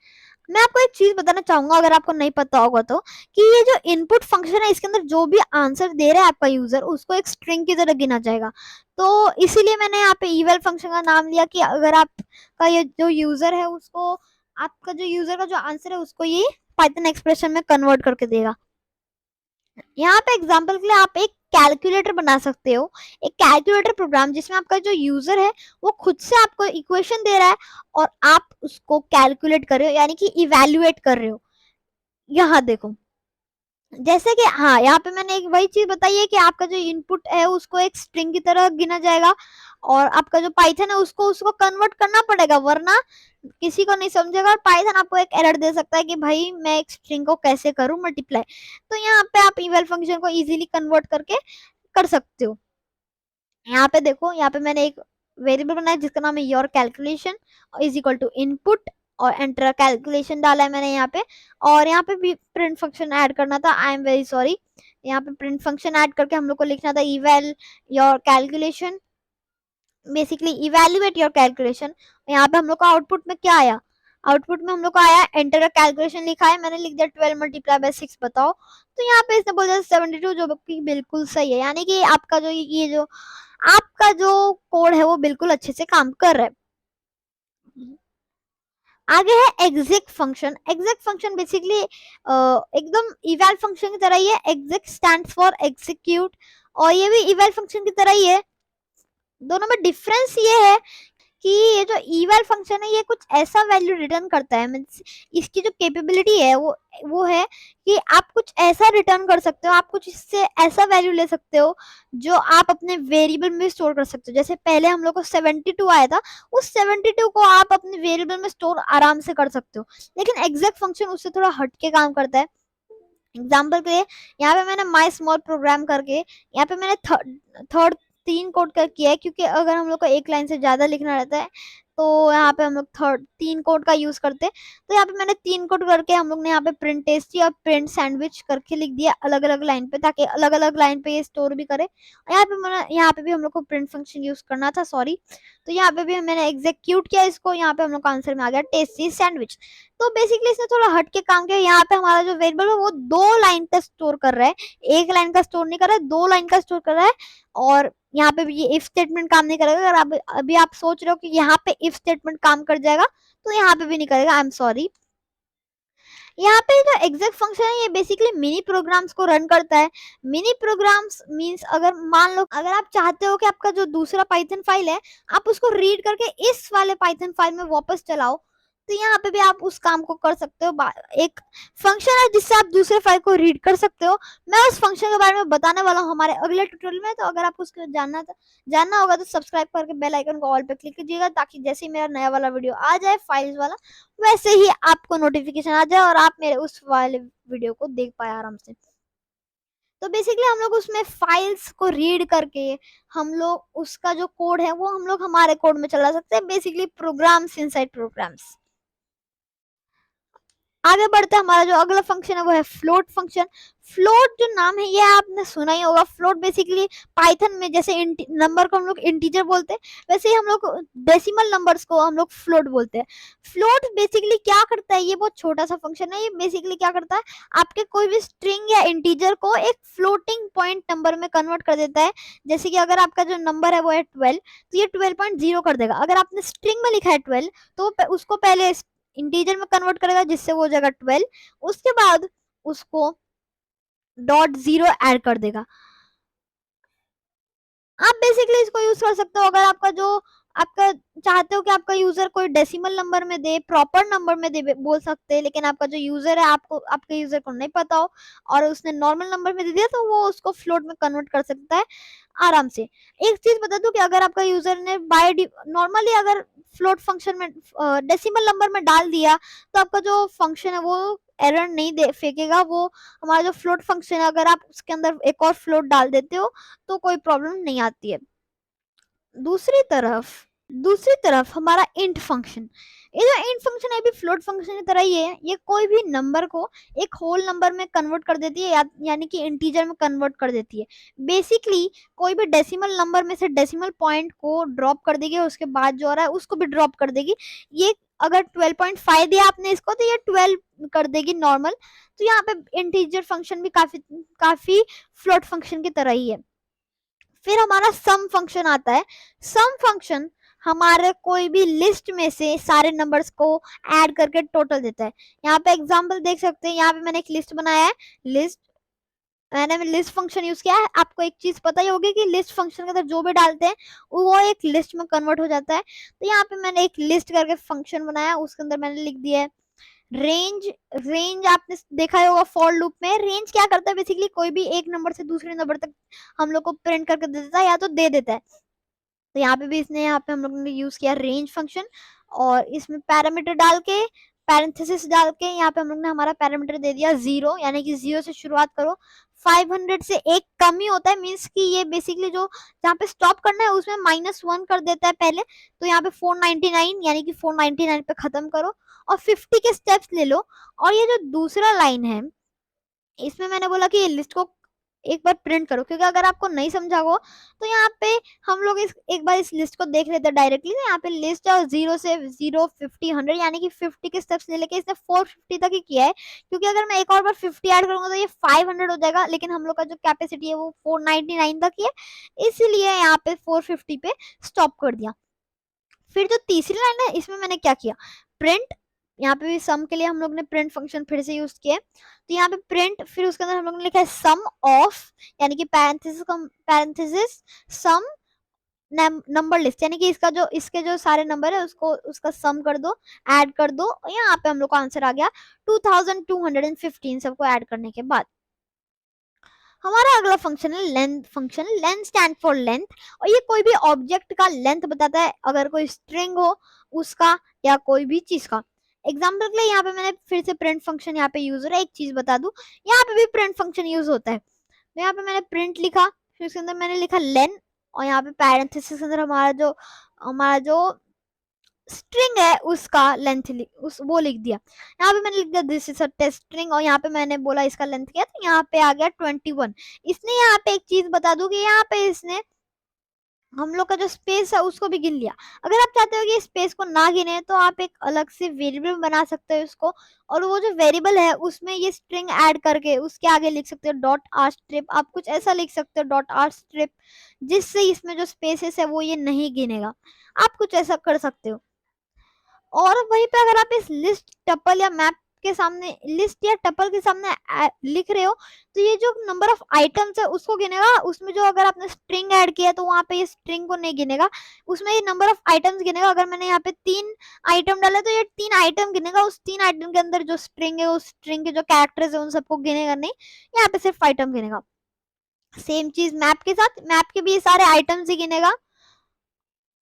मैं आपको एक चीज बताना चाहूंगा अगर आपको नहीं पता होगा तो, कि ये जो इनपुट फंक्शन है इसके अंदर जो भी आंसर दे रहा है आपका यूजर उसको एक स्ट्रिंग की तरह गिना जाएगा। तो इसीलिए मैंने यहाँ पे इवल फंक्शन का नाम लिया कि अगर आपका ये जो यूजर है उसको आपका जो यूजर का जो आंसर है उसको ये पाइथन एक्सप्रेशन में कन्वर्ट करके देगा। यहाँ पे एग्जांपल के लिए आप एक कैलकुलेटर बना सकते हो, एक कैलकुलेटर प्रोग्राम जिसमें आपका जो यूजर है वो खुद से आपको इक्वेशन दे रहा है और आप उसको कैलकुलेट कर रहे हो, यानी कि इवेल्युएट कर रहे हो। यहाँ देखो जैसे कि हाँ यहाँ पे मैंने एक वही चीज बताई है कि आपका जो इनपुट है उसको एक स्ट्रिंग की तरह गिना जाएगा, और आपका जो पाइथन है उसको उसको कन्वर्ट करना पड़ेगा, वरना किसी को नहीं समझेगा और पाइथन आपको एक एरर दे सकता है कि भाई मैं एक स्ट्रिंग को कैसे करूं मल्टीप्लाई। तो यहाँ पे आप इवल फंक्शन को इजीली कन्वर्ट करके कर सकते हो। यहाँ पे देखो यहाँ पे मैंने एक वेरिएबल बनाया जिसका नाम है your calculation is equal to input, और एंटर कैलकुलेशन डाला है मैंने यहाँ पे। और यहाँ पे भी प्रिंट फंक्शन ऐड करना था, आई एम वेरी सॉरी। यहाँ पे प्रिंट फंक्शन ऐड करके हम लोग को लिखना था eval your calculation, basically evaluate your calculation. यहाँ पे हम लोग का आउटपुट में क्या आया, आउटपुट में हम लोग को आया एंटर कैलकुलेशन लिखा है, मैंने लिख दिया 12 मल्टीप्लाई बाय 6 बताओ। तो यहाँ पे इसने बोला 72 जो कि बिल्कुल सही है, यानी कि आपका जो ये जो आपका जो कोड है वो बिल्कुल अच्छे से काम कर रहा है। आगे है एग्जिक फंक्शन। एग्जिक फंक्शन बेसिकली एकदम इवैल फंक्शन की तरह ही है। एग्जिक स्टैंड्स फॉर एग्जीक्यूट, और ये भी इवैल फंक्शन की तरह ही है। दोनों में डिफरेंस ये है कि ये जो eval फंक्शन है ये कुछ ऐसा वैल्यू रिटर्न करता है, मीन्स इसकी जो कैपेबिलिटी है वो है कि आप कुछ ऐसा रिटर्न कर सकते हो, आप कुछ इससे ऐसा वैल्यू ले सकते हो जो आप अपने वेरिएबल में स्टोर कर सकते हो। जैसे पहले हम लोग को 72 आया था, उस 72 को आप अपने वेरिएबल में स्टोर आराम से कर सकते हो, लेकिन एग्जैक्ट फंक्शन उससे थोड़ा हट के काम करता है। एग्जाम्पल के लिए यहाँ पे मैंने माई स्मॉल प्रोग्राम करके यहाँ पे मैंने थर्ड 3 कोड कर किया है, क्योंकि अगर हम लोग को एक लाइन से ज्यादा लिखना रहता है तो यहाँ पे हम लोग 3 कोड का यूज करते हैं। तो यहाँ पे मैंने 3 कोड करके हम लोग ने यहाँ पे प्रिंट टेस्टी और प्रिंट सैंडविच करके लिख दिया अलग अलग लाइन पे, ताकि अलग अलग लाइन पे ये स्टोर भी करे। और यहाँ पे भी हम लोग को प्रिंट फंक्शन यूज करना था, सॉरी। तो यहाँ पे भी मैंने एग्जीक्यूट किया इसको, यहाँ पे हम लोग का आंसर में आ गया टेस्टी सैंडविच। तो बेसिकली इसने थोड़ा हट के काम किया। यहाँ पे हमारा जो वेरिएबल है वो 2 लाइन का स्टोर कर रहा है, एक लाइन का स्टोर नहीं कर रहा है, 2 लाइन का स्टोर कर रहा है। और यहाँ पे भी ये इफ स्टेटमेंट काम नहीं करेगा। अगर आप अभी आप सोच रहे हो कि यहाँ पे इफ स्टेटमेंट काम कर जाएगा, तो यहाँ पे भी नहीं करेगा, आई एम सॉरी। यहाँ पे जो एग्जैक्ट फंक्शन है ये बेसिकली मिनी प्रोग्राम्स को रन करता है। मिनी प्रोग्राम्स मींस अगर मान लो अगर आप चाहते हो कि आपका जो दूसरा पाइथन फाइल है आप उसको रीड करके इस वाले पाइथन फाइल में वापस चलाओ, तो यहाँ पे भी आप उस काम को कर सकते हो। एक फंक्शन है जिससे आप दूसरे फाइल को रीड कर सकते हो। मैं उस फंक्शन के बारे में बताने वाला हूँ हमारे अगले ट्यूटोरियल में। तो अगर आपको उसको जानना होगा तो सब्सक्राइब करके बेल आइकन को ऑल पे क्लिक कीजिएगा, ताकि जैसे ही मेरा नया वाला वीडियो आ जाए फाइल्स वाला, वैसे ही आपको नोटिफिकेशन आ जाए और आप मेरे उस वाले वीडियो को देख पाए आराम से। तो बेसिकली हम लोग उसमें फाइल्स को रीड करके हम लोग उसका जो कोड है वो हम लोग हमारे कोड में चला सकते हैं, बेसिकली प्रोग्राम्स इनसाइड प्रोग्राम्स। आगे बढ़ते हैं, हमारा जो अगला फंक्शन है वो है फ्लोट फंक्शन। फ्लोट जो नाम है ये आपने सुना ही होगा। फ्लोट बेसिकली पाइथन में जैसे नंबर को हम लोग इंटीजर बोलते हैं, वैसे ही हम लोग डेसिमल नंबर्स को हम लोग फ्लोट बोलते हैं। फ्लोट बेसिकली क्या करता है, ये बहुत छोटा सा फंक्शन है। ये बेसिकली क्या करता है, आपके कोई भी स्ट्रिंग या इंटीजर को एक फ्लोटिंग पॉइंट नंबर में कन्वर्ट कर देता है। जैसे कि अगर आपका जो नंबर है वो है 12, तो ये 12.0 कर देगा। अगर आपने स्ट्रिंग में लिखा है 12, तो उसको पहले इंटीजर में कन्वर्ट करेगा जिससे वो हो जाएगा 12, उसके बाद उसको .0 ऐड कर देगा। आप बेसिकली इसको यूज कर सकते हो अगर आपका चाहते हो कि आपका यूजर कोई डेसिमल नंबर में दे, प्रॉपर नंबर में दे, बोल सकते हैं। लेकिन आपका जो यूजर है आपको आपके यूजर को नहीं पता हो और उसने नॉर्मल नंबर में दे दिया, तो वो उसको फ्लोट में कन्वर्ट कर सकता है आराम से। एक चीज बता दूं कि अगर आपका यूजर ने बाय नॉर्मली अगर फ्लोट फंक्शन में डेसिमल नंबर में डाल दिया, तो आपका जो फंक्शन है वो एरर नहीं दे फेंकेगा। वो हमारा जो फ्लोट फंक्शन है अगर आप उसके अंदर एक और फ्लोट डाल देते हो तो कोई प्रॉब्लम नहीं आती है। दूसरी तरफ दूसरी तरफ हमारा इंट फंक्शन, ये जो इंट फंक्शन है भी फ्लोट फंक्शन की तरह ही है। ये कोई भी नंबर को एक होल नंबर में कन्वर्ट कर देती है, यानी कि इंटीजर में कन्वर्ट कर देती है। बेसिकली कोई भी डेसिमल नंबर में से डेसिमल पॉइंट को ड्रॉप कर देगी, उसके बाद जो आ रहा है उसको भी ड्रॉप कर देगी। ये अगर 12.5 दिया आपने इसको, तो ये 12 कर देगी नॉर्मल। तो यहाँ पे इंटीजर फंक्शन भी काफी काफी फ्लोट फंक्शन की तरह ही है। फिर हमारा सम फंक्शन आता है। सम फंक्शन हमारे कोई भी लिस्ट में से सारे नंबर्स को ऐड करके टोटल देता है। यहाँ पे एग्जांपल देख सकते हैं, यहाँ पे मैंने एक लिस्ट बनाया है। मैंने लिस्ट फंक्शन यूज किया है। आपको एक चीज पता ही होगी कि लिस्ट फंक्शन के अंदर जो भी डालते हैं वो एक लिस्ट में कन्वर्ट हो जाता है। तो यहाँ पे मैंने एक लिस्ट करके फंक्शन बनाया, उसके अंदर मैंने लिख दिया है रेंज। रेंज आपने देखा होगा फॉर लूप में। रेंज क्या करता है, बेसिकली कोई भी एक नंबर से दूसरे नंबर तक हम लोग को प्रिंट करके दे देता है या तो दे देता है। तो यहाँ पे भी यहाँ पे हम लोग ने यूज किया रेंज फंक्शन, और इसमें पैरामीटर डाल के पैरेंथेसिस डाल के यहाँ पे हम लोग ने हमारा पैरामीटर दे दिया 0, यानी कि 0 से शुरुआत करो। 500 से एक कम ही होता है, मीन्स कि ये बेसिकली जो जहाँ पे स्टॉप करना है उसमें -1 कर देता है पहले। तो यहाँ पे 499 यानी कि 499 पे खत्म करो और 50 के स्टेप्स ले लो। और ये जो दूसरा लाइन है इसमें मैंने बोला कि ये लिस्ट को एक बार प्रिंट करो, क्योंकि अगर आपको नहीं समझा हो तो यहाँ पे हम लोग एक बार इस लिस्ट को देख लेते हैं डायरेक्टली। यहाँ पे लिस्ट है 0 से 0 50 100 यानी कि 50 के स्टेप्स ले लेके इसने 450 तक ही किया है। क्योंकि अगर मैं एक और बार 50 ऐड करूंगा तो ये 500 हो जाएगा, लेकिन हम लोग का जो कैपेसिटी है वो 499 तक ही है, इसलिए यहाँ पे 450 पे स्टॉप कर दिया। फिर जो तीसरी लाइन है इसमें मैंने क्या किया, प्रिंट यहाँ पे भी सम के लिए हम लोग ने प्रिंट फंक्शन फिर से यूज किया है। तो यहाँ पे प्रिंट, फिर उसके अंदर हम लोग ने लिखा है सम ऑफ, यानी कि पैरेंथेसिस सम नंबर लिस्ट, यानी कि इसके जो सारे नंबर है उसको उसका सम कर दो, ऐड कर दो, और यहाँ पे हम लोग का आंसर आ गया 2215 सबको ऐड करने के बाद। हमारा अगला फंक्शन है length function. Length stand for length, और ये कोई भी ऑब्जेक्ट का लेंथ बताता है, अगर कोई स्ट्रिंग हो उसका या कोई भी चीज का। एग्जाम्पल के लिए यहाँ पे मैंने फिर से प्रिंट फंक्शन यहाँ पे यूज हो रहा है। एक चीज बता दूं, यहाँ पे भी प्रिंट फंक्शन यूज होता है। तो यहाँ पे मैंने प्रिंट लिखा, फिर उसके अंदर मैंने लिखा लेन, और यहाँ पे पैरेंथेसिस के अंदर हमारा जो स्ट्रिंग है उसका लेंथ उस वो लिख दिया। यहाँ पे मैंने लिख दिया this is a test string, और यहाँ पे मैंने बोला इसका लेंथ क्या, तो यहाँ पे आ गया 21। इसने यहाँ पे एक चीज बता दूं कि यहाँ पे इसने हम लोग का जो स्पेस है उसको भी गिन लिया। अगर आप चाहते हो कि स्पेस को ना गिने तो आप एक अलग से वेरिएबल बना सकते हो उसको, और वो जो वेरिएबल है उसमें ये स्ट्रिंग ऐड करके उसके आगे लिख सकते हो डॉट आर स्ट्रिप, आप कुछ ऐसा लिख सकते हो डॉट आर स्ट्रिप, जिससे इसमें जो स्पेसेस है वो ये नहीं गिनेगा। आप कुछ ऐसा कर सकते हो। और वहीं पे अगर आप इस लिस्ट टपल या मैप के सामने, लिस्ट या टपल के सामने लिख रहे हो, तो ये जो नंबर ऑफ आइटम्स है उसको गिनेगा। उसमें जो अगर आपने स्ट्रिंग ऐड किया तो वहां पे ये स्ट्रिंग को नहीं गिनेगा, उसमें ये नंबर ऑफ आइटम्स गिनेगा। अगर मैंने यहाँ पे 3 आइटम डाला तो ये 3 आइटम गिनेगा। उस 3 आइटम के अंदर जो स्ट्रिंग है उस स्ट्रिंग के जो कैरेक्टर्स है उन सबको गिनेगा नहीं, यहाँ पे सिर्फ आइटम गिनेगा। सेम चीज मैप के साथ, मैप के भी सारे आइटम्स ही गिनेगा।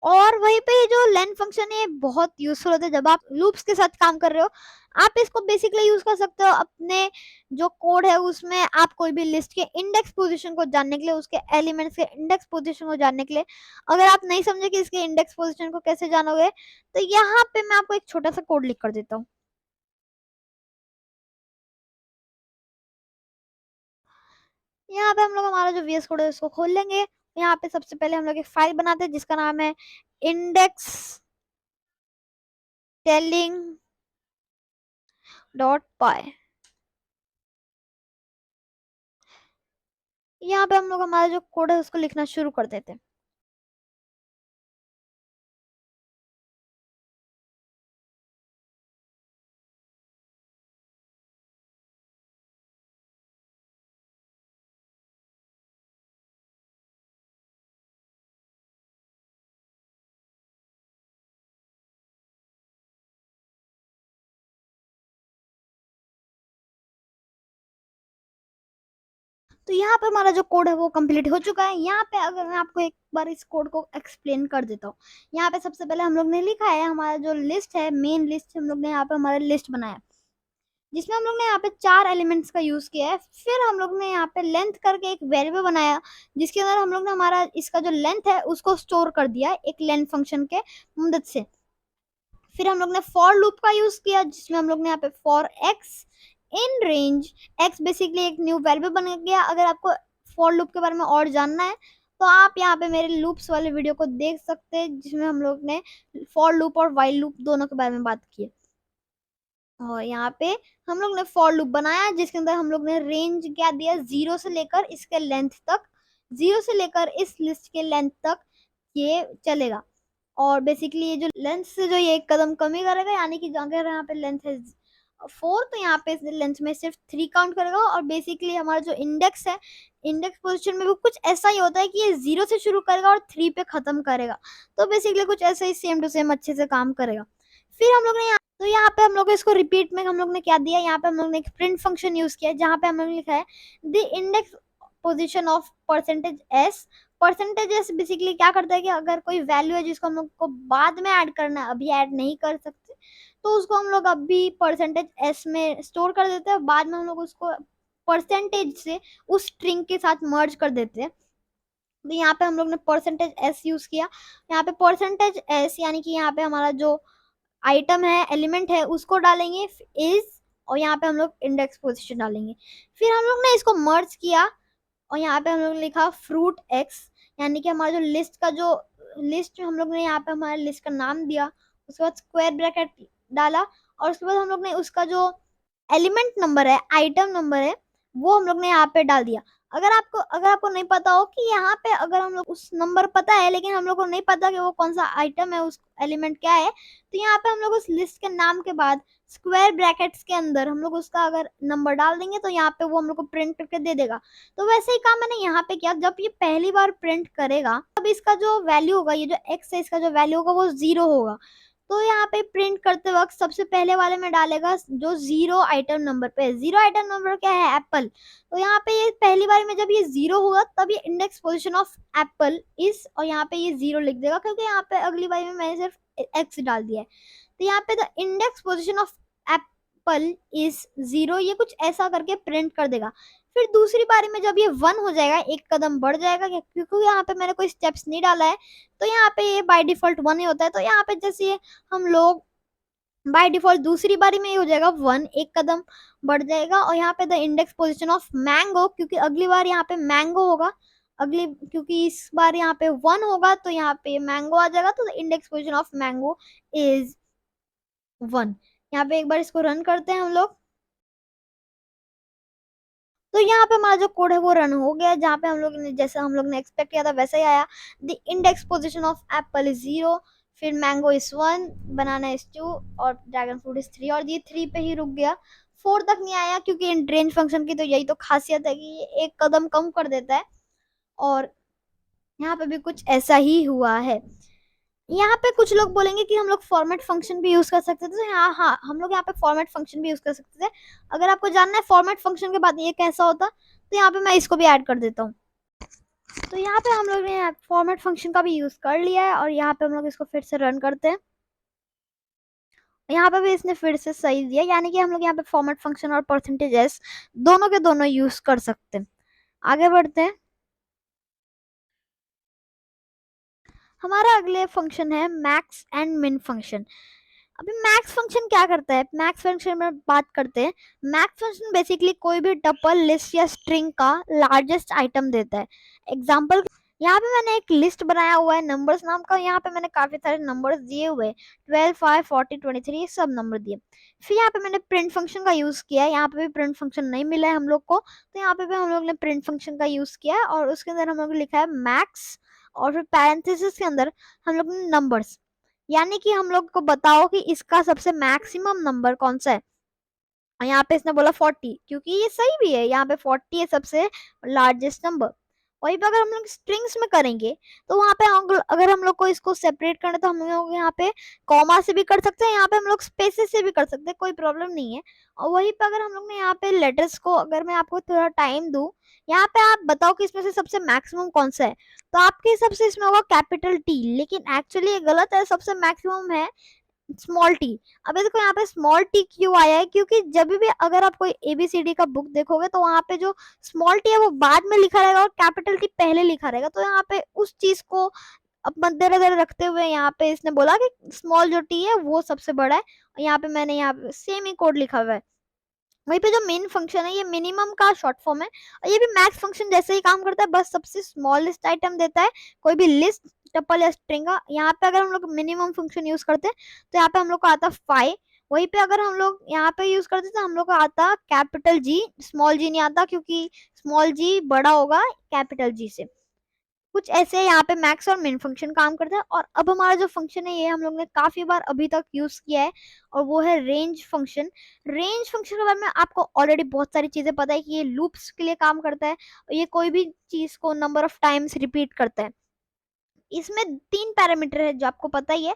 और वहीं पे ये जो लेन फंक्शन है बहुत यूजफुल होता है जब आप लूप्स के साथ काम कर रहे हो। आप इसको बेसिकली यूज कर सकते हो अपने जो कोड है उसमें, आप कोई भी लिस्ट के इंडेक्स पोजीशन को जानने के लिए, उसके एलिमेंट्स के इंडेक्स पोजीशन को जानने के लिए। अगर आप नहीं समझे कि इसके इंडेक्स पोजीशन को कैसे जानोगे, तो यहाँ पे मैं आपको एक छोटा सा कोड लिख कर देता हूँ। यहाँ पे हम लोग हमारा जो वीएस कोड है उसको खोल लेंगे। यहाँ पे सबसे पहले हम लोग एक फाइल बनाते हैं जिसका नाम है इंडेक्स टेलिंग डॉट पाई। यहाँ पे हम लोग हमारा जो कोड है उसको लिखना शुरू कर देते हैं। तो यहाँ पे हमारा जो कोड है वो कंप्लीट हो चुका है। यहाँ पे अगर मैं आपको एक बार इस कोड को एक्सप्लेन कर देता हूँ। यहाँ पे सबसे पहले हम लोग ने लिखा है हमारा जो लिस्ट है, मेन लिस्ट हम लोग ने यहाँ पे हमारा लिस्ट बनाया, जिसमें हम लोग ने यहाँ पे 4 एलिमेंट्स का यूज किया है। फिर हम लोग ने यहाँ पे लेंथ करके एक वेरिएबल बनाया, जिसके अंदर हम लोग ने हमारा इसका जो लेंथ है उसको स्टोर कर दिया एक लेंथ फंक्शन के मदद से। फिर हम लोग ने फॉर लूप का यूज किया, जिसमें हम लोग ने यहाँ पे for x in range x, basically एक न्यू वेरिएबल बन गया। अगर आपको फॉर लूप के बारे में और जानना है तो आप यहाँ पे मेरे लूप्स वाले वीडियो को देख सकते हैं, जिसमें हम लोग ने फॉर लूप और वाइल लूप दोनों के बारे में बात की है। और यहाँ पे हम लोग ने फॉर लूप बनाया, जिसके अंदर हम लोग ने रेंज क्या दिया, 0 से लेकर इसके लेंथ तक, 0 से लेकर इस लिस्ट के लेंथ तक ये चलेगा। और बेसिकली ये जो लेंथ से जो ये एक कदम कमी करेगा, यानी कि अगर यहाँ पे लेंथ है 4 तो यहाँ पे लेंथ में सिर्फ 3 काउंट करेगा। और बेसिकली हमारा जो इंडेक्स है, इंडेक्स पोजीशन में भी कुछ ऐसा ही होता है कि ये 0 से शुरू करेगा और 3 पे खत्म करेगा। तो बेसिकली कुछ ऐसा ही सेम टू सेम अच्छे से काम करेगा। फिर हम लोग ने तो यहाँ पे हम लोग इसको रिपीट में हम लोग ने क्या दिया, यहाँ पे हम लोग ने एक प्रिंट फंक्शन यूज किया, जहाँ पे हम लोग ने लिखा है the index position of percentage S. Percentage S basically क्या करता है कि अगर कोई वैल्यू है जिसको हम लोग को बाद में ऐड करना है, अभी ऐड नहीं कर सकते, तो उसको हम लोग अभी परसेंटेज एस में स्टोर कर देते हैं, बाद में हम लोग उसको परसेंटेज से उस स्ट्रिंग के साथ मर्ज कर देते हैं। तो यहाँ पे हम लोग ने परसेंटेज एस यूज किया। यहाँ पे परसेंटेज एस यानी कि यहाँ पे हमारा जो आइटम है, एलिमेंट है, उसको डालेंगे इज, और यहाँ पे हम लोग इंडेक्स पोजीशन डालेंगे। फिर हम लोग ने इसको मर्ज किया, और यहाँ पे हम लोग ने लिखा फ्रूट एक्स, यानी कि हमारा जो लिस्ट का जो लिस्ट हम लोग ने यहाँ पे हमारे लिस्ट का नाम दिया, उसके बाद स्क्वायर ब्रैकेट डाला, और उसके बाद हम लोग ने उसका जो एलिमेंट नंबर है, आइटम नंबर है, वो हम लोग ने यहाँ पे डाल दिया। अगर आपको नहीं पता हो कि यहाँ पे अगर हम लोग उस नंबर पता है लेकिन हम लोग को नहीं पता कि वो कौन सा आइटम है, उस एलिमेंट क्या है, तो यहाँ पे हम लोग उस लिस्ट के नाम के बाद स्क्वायर ब्रैकेट्स के अंदर हम लोग उसका अगर नंबर डाल देंगे तो यहाँ पे वो हम लोग को प्रिंट करके दे देगा। तो वैसे ही काम मैंने यहाँ पे किया, जब ये पहली बार प्रिंट करेगा तब इसका जो वैल्यू होगा, ये जो एक्स है इसका जो वैल्यू होगा वो 0 होगा। तो यहाँ पे प्रिंट करते वक्त सबसे पहले वाले में डालेगा जो 0 आइटम नंबर पे है। 0 आइटम नंबर क्या है? एप्पल। तो यहाँ पे ये पहली बार में जब ये 0 होगा तब ये इंडेक्स पोजीशन ऑफ एप्पल इस, और यहाँ पे ये 0 लिख देगा क्योंकि यहाँ पे अगली बार में मैंने सिर्फ एक्स डाल दिया है। तो यहाँ पे the index position of Apple is 0, ये कुछ ऐसा करके प्रिंट कर देगा। फिर दूसरी बारी में जब ये 1 हो जाएगा, एक कदम बढ़ जाएगा क्योंकि यहाँ पे मैंने कोई स्टेप्स नहीं डाला है, तो यहाँ पे ये बाय डिफॉल्ट 1 ही होता है। तो यहाँ पे जैसे हम लोग बाय डिफॉल्ट दूसरी बारी में ये हो जाएगा 1, एक कदम बढ़ जाएगा, और यहाँ पे the index position of mango, क्योंकि अगली बार यहाँ पे मैंगो होगा, अगली क्योंकि इस बार यहाँ पे 1 होगा तो यहाँ पे मैंगो आ जाएगा, तो the index position of mango is 1। यहाँ पे एक बार इसको रन करते हैं हम लोग। तो यहाँ पे हमारा जो कोड है वो रन हो गया, जहाँ पे हम लोग ने जैसा हम लोग ने एक्सपेक्ट किया था वैसा ही आया। The index position of Apple is 0, फिर मैंगो इज 1, बनाना इज 2 और ड्रैगन फ्रूट इज 3, और ये 3 पे ही रुक गया, 4 तक नहीं आया, क्योंकि इन रेंज फंक्शन की तो यही तो खासियत है कि ये एक कदम कम कर देता है। और यहाँ पे भी कुछ ऐसा ही हुआ है। यहाँ पे कुछ लोग बोलेंगे कि हम लोग फॉर्मेट फंक्शन भी यूज कर सकते थे। हाँ हाँ, हम लोग यहाँ पे फॉर्मेट फंक्शन भी यूज कर सकते थे। अगर आपको जानना है फॉर्मेट फंक्शन के बाद ये कैसा होता, तो यहाँ पे मैं इसको भी ऐड कर देता हूँ। तो यहाँ पे हम लोग ने फॉर्मेट फंक्शन का भी यूज कर लिया है, और यहाँ पे हम लोग इसको फिर से रन करते हैं। यहाँ पे भी इसने फिर से सही दिया, यानी कि हम लोग यहाँ पे फॉर्मेट फंक्शन और परसेंटेज एस दोनों के दोनों यूज कर सकते हैं। आगे बढ़ते हैं। हमारा अगले फंक्शन है मैक्स एंड मिन फंक्शन। अभी मैक्स फंक्शन क्या करता है, मैक्स फंक्शन में बात करते हैं। मैक्स फंक्शन बेसिकली कोई भी टपल, लिस्ट या स्ट्रिंग का लार्जेस्ट आइटम देता है। एग्जांपल, यहाँ पे मैंने एक लिस्ट बनाया हुआ है नंबर्स नाम का, यहाँ पे मैंने काफी सारे नंबर्स दिए हुए हैं, 12, 5, 40, 23 सब नंबर दिए। फिर यहाँ पे मैंने प्रिंट फंक्शन का यूज किया है, यहाँ पे भी प्रिंट फंक्शन नहीं मिला है हम लोग को, तो यहाँ पे भी हम लोग ने प्रिंट फंक्शन का यूज किया है, और उसके अंदर हम लोग ने लिखा है मैक्स, और फिर पैरेंथेसिस के अंदर हम लोग ने नंबर्स, यानी कि हम लोग को बताओ कि इसका सबसे मैक्सिमम नंबर कौन सा है। और यहाँ पे इसने बोला 40, क्योंकि ये सही भी है, यहाँ पे 40 है सबसे लार्जेस्ट नंबर। वहीं पे अगर हम लोग स्ट्रिंग्स में करेंगे तो वहाँ पे अगर हम लोग को इसको सेपरेट करना है तो हम लोग यहाँ पे कॉमा से भी कर सकते हैं, यहाँ पे हम लोग स्पेसेस से भी कर सकते हैं, कोई प्रॉब्लम नहीं है। और वहीं पे अगर हम लोग ने यहाँ पे लेटर्स को, अगर मैं आपको थोड़ा टाइम दूं, यहाँ पे आप बताओ कि इसमें से सबसे मैक्सिमम कौन सा है, तो आपके हिसाब से इसमें होगा कैपिटल टी, लेकिन एक्चुअली ये गलत है, सबसे मैक्सिमम है स्मॉल टी। अब देखो यहाँ पे स्मॉल टी क्यों आया है, क्योंकि जब भी अगर आप कोई एबीसीडी का बुक देखोगे तो वहां पे जो स्मॉल टी है वो बाद में लिखा रहेगा और कैपिटल टी पहले लिखा रहेगा, तो यहाँ पे उस चीज को अब मद्देनजर रखते हुए यहाँ पे इसने बोला कि स्मॉल जो टी है वो सबसे बड़ा है, और यहाँ पे मैंने यहाँ पे सेम ही कोड लिखा हुआ है। वहीं पे जो मेन फंक्शन है ये मिनिमम का शॉर्ट फॉर्म है, और ये भी मैक्स फंक्शन जैसे ही काम करता है, बस सबसे स्मॉलेस्ट आइटम देता है, कोई भी लिस्ट, टपल या स्ट्रिंग का। यहाँ पे अगर हम लोग मिनिमम फंक्शन यूज करते हैं तो यहाँ पे हम लोग को आता 5। वहीं पे अगर हम लोग यहाँ पे यूज करते तो हम लोग को आता कैपिटल जी, स्मॉल जी नहीं आता, क्योंकि स्मॉल जी बड़ा होगा कैपिटल जी से। कुछ ऐसे यहाँ पे मैक्स और मिन फंक्शन काम करता है। और अब हमारा जो फंक्शन है ये हम लोग ने काफी बार अभी तक यूज किया है, और वो है रेंज फंक्शन। रेंज फंक्शन के बारे में आपको ऑलरेडी बहुत सारी चीजें पता है कि ये लूप्स के लिए काम करता है, और ये कोई भी चीज को नंबर ऑफ टाइम्स रिपीट करता है। इसमें 3 पैरामीटर है जो आपको पता ही है।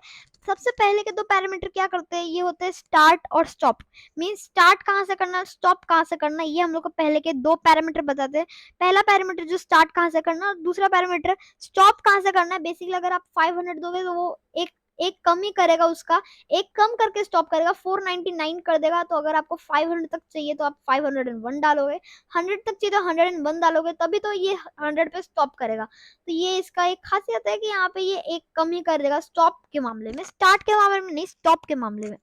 सबसे पहले के 2 पैरामीटर क्या करते हैं, ये होते हैं स्टार्ट और स्टॉप। मीन स्टार्ट कहाँ से करना, स्टॉप कहाँ से करना, ये हम लोग को पहले के 2 पैरामीटर बताते हैं। पहला पैरामीटर जो स्टार्ट कहाँ से करना, और दूसरा पैरामीटर स्टॉप कहाँ से करना है। बेसिकली अगर आप 500 दोगे तो वो एक एक कम ही करेगा, उसका एक कम करके स्टॉप करेगा, 499 कर देगा। तो अगर आपको 500 तक चाहिए तो आप 501 डालोगे, 100 तक चाहिए तो 101 डालोगे, तभी तो ये 100 पे स्टॉप करेगा। तो ये इसका एक खासियत है कि यहाँ पे ये एक कम ही कर देगा स्टॉप के मामले में, स्टार्ट के मामले में नहीं, स्टॉप के मामले में।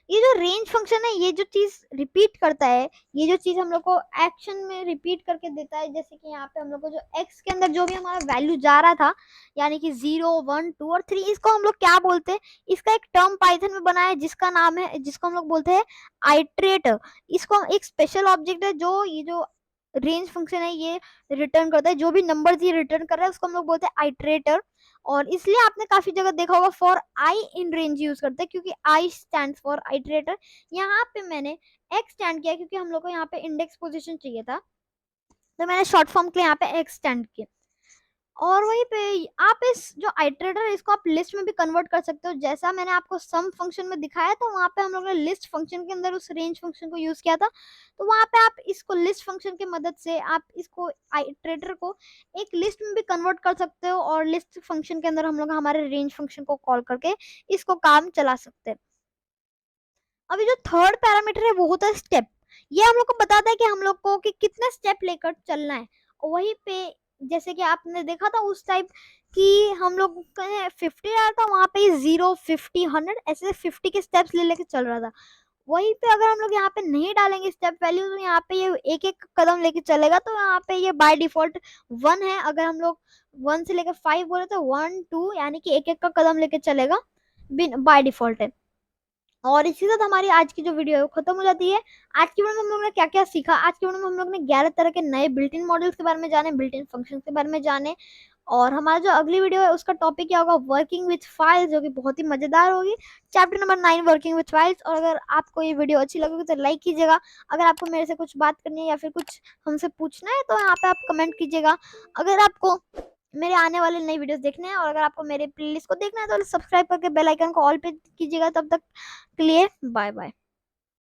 ये जो रेंज फंक्शन है ये जो चीज रिपीट करता है, ये जो चीज हम लोग को एक्शन में रिपीट करके देता है, जैसे कि यहाँ पे हम लोग को जो एक्स के अंदर जो भी हमारा वैल्यू जा रहा था, यानी कि 0, 1, 2 और 3, इसको हम लोग क्या बोलते हैं, इसका एक टर्म पाइथन में बना है जिसका नाम है, जिसको हम लोग बोलते हैं आइट्रेटर। इसको एक स्पेशल ऑब्जेक्ट है जो ये जो रेंज फंक्शन है ये रिटर्न करता है, जो भी नंबर ये रिटर्न कर रहा है उसको हम लोग बोलते हैं आइटरेटर। और इसलिए आपने काफी जगह देखा होगा for I in range use करते हैं, क्योंकि आई स्टैंड फॉर आइटरेटर। यहाँ पे मैंने एक्स स्टैंड किया क्योंकि हम लोग को यहाँ पे इंडेक्स पोजीशन चाहिए था, तो मैंने शॉर्ट फॉर्म के लिए यहाँ पे एक्स स्टैंड किया। और वहीं पे आप इस जो आइटरेटर है इसको आप लिस्ट में भी कन्वर्ट कर सकते हो, जैसा मैंने आपको सम फंक्शन में दिखाया था, वहां पे हम लोग ने लिस्ट फंक्शन के अंदर उस रेंज फंक्शन को यूज किया था। तो वहां पे आप इसको लिस्ट फंक्शन की मदद से आप इसको आइटरेटर को एक लिस्ट में भी कन्वर्ट कर सकते हो, और लिस्ट फंक्शन के अंदर हम लोग हमारे रेंज फंक्शन को कॉल करके इसको काम चला सकते हैं। अभी जो थर्ड पैरामीटर है वो होता है स्टेप। ये हम लोग को बताता है कि हम लोग को कि कितना स्टेप लेकर चलना है। और वहीं पे जैसे कि आपने देखा था उस टाइप कि हम लोग 50 आ रहा था, वहां पे 0 50 100 ऐसे 50 के स्टेप्स ले लेके चल रहा था। वहीं पे अगर हम लोग यहाँ पे नहीं डालेंगे स्टेप वैल्यू, तो यहाँ पे ये एक एक कदम लेके चलेगा, तो यहाँ पे ये बाय डिफॉल्ट 1 है। अगर हम लोग 1 से लेकर 5 बोले तो 1 2, यानी कि एक एक का कदम लेके चलेगा, बाय डिफॉल्ट है। और इसी के साथ हमारी आज की जो वीडियो है वो खत्म हो जाती है। आज की वीडियो में हम लोग ने क्या क्या सीखा, आज की वीडियो में हम लोग ने 11 तरह के नए बिल्ट इन मॉडल्स के बारे में जाने, बिल्ट इन फंक्शन के बारे में जाने। और हमारा जो अगली वीडियो है उसका टॉपिक क्या होगा, वर्किंग विथ फाइल्स, जो कि बहुत ही मजेदार होगी। Chapter number 9 working with files. और अगर आपको ये वीडियो अच्छी लगेगी तो लाइक कीजिएगा। अगर आपको मेरे से कुछ बात करनी है या फिर कुछ हमसे पूछना है तो यहाँ पे आप कमेंट कीजिएगा। अगर आपको मेरे आने वाले नई वीडियोस देखने हैं और अगर आपको मेरे प्लेलिस्ट को देखना है तो सब्सक्राइब करके बेल आइकन को ऑल पे कीजिएगा। तब तक के लिए बाय बाय।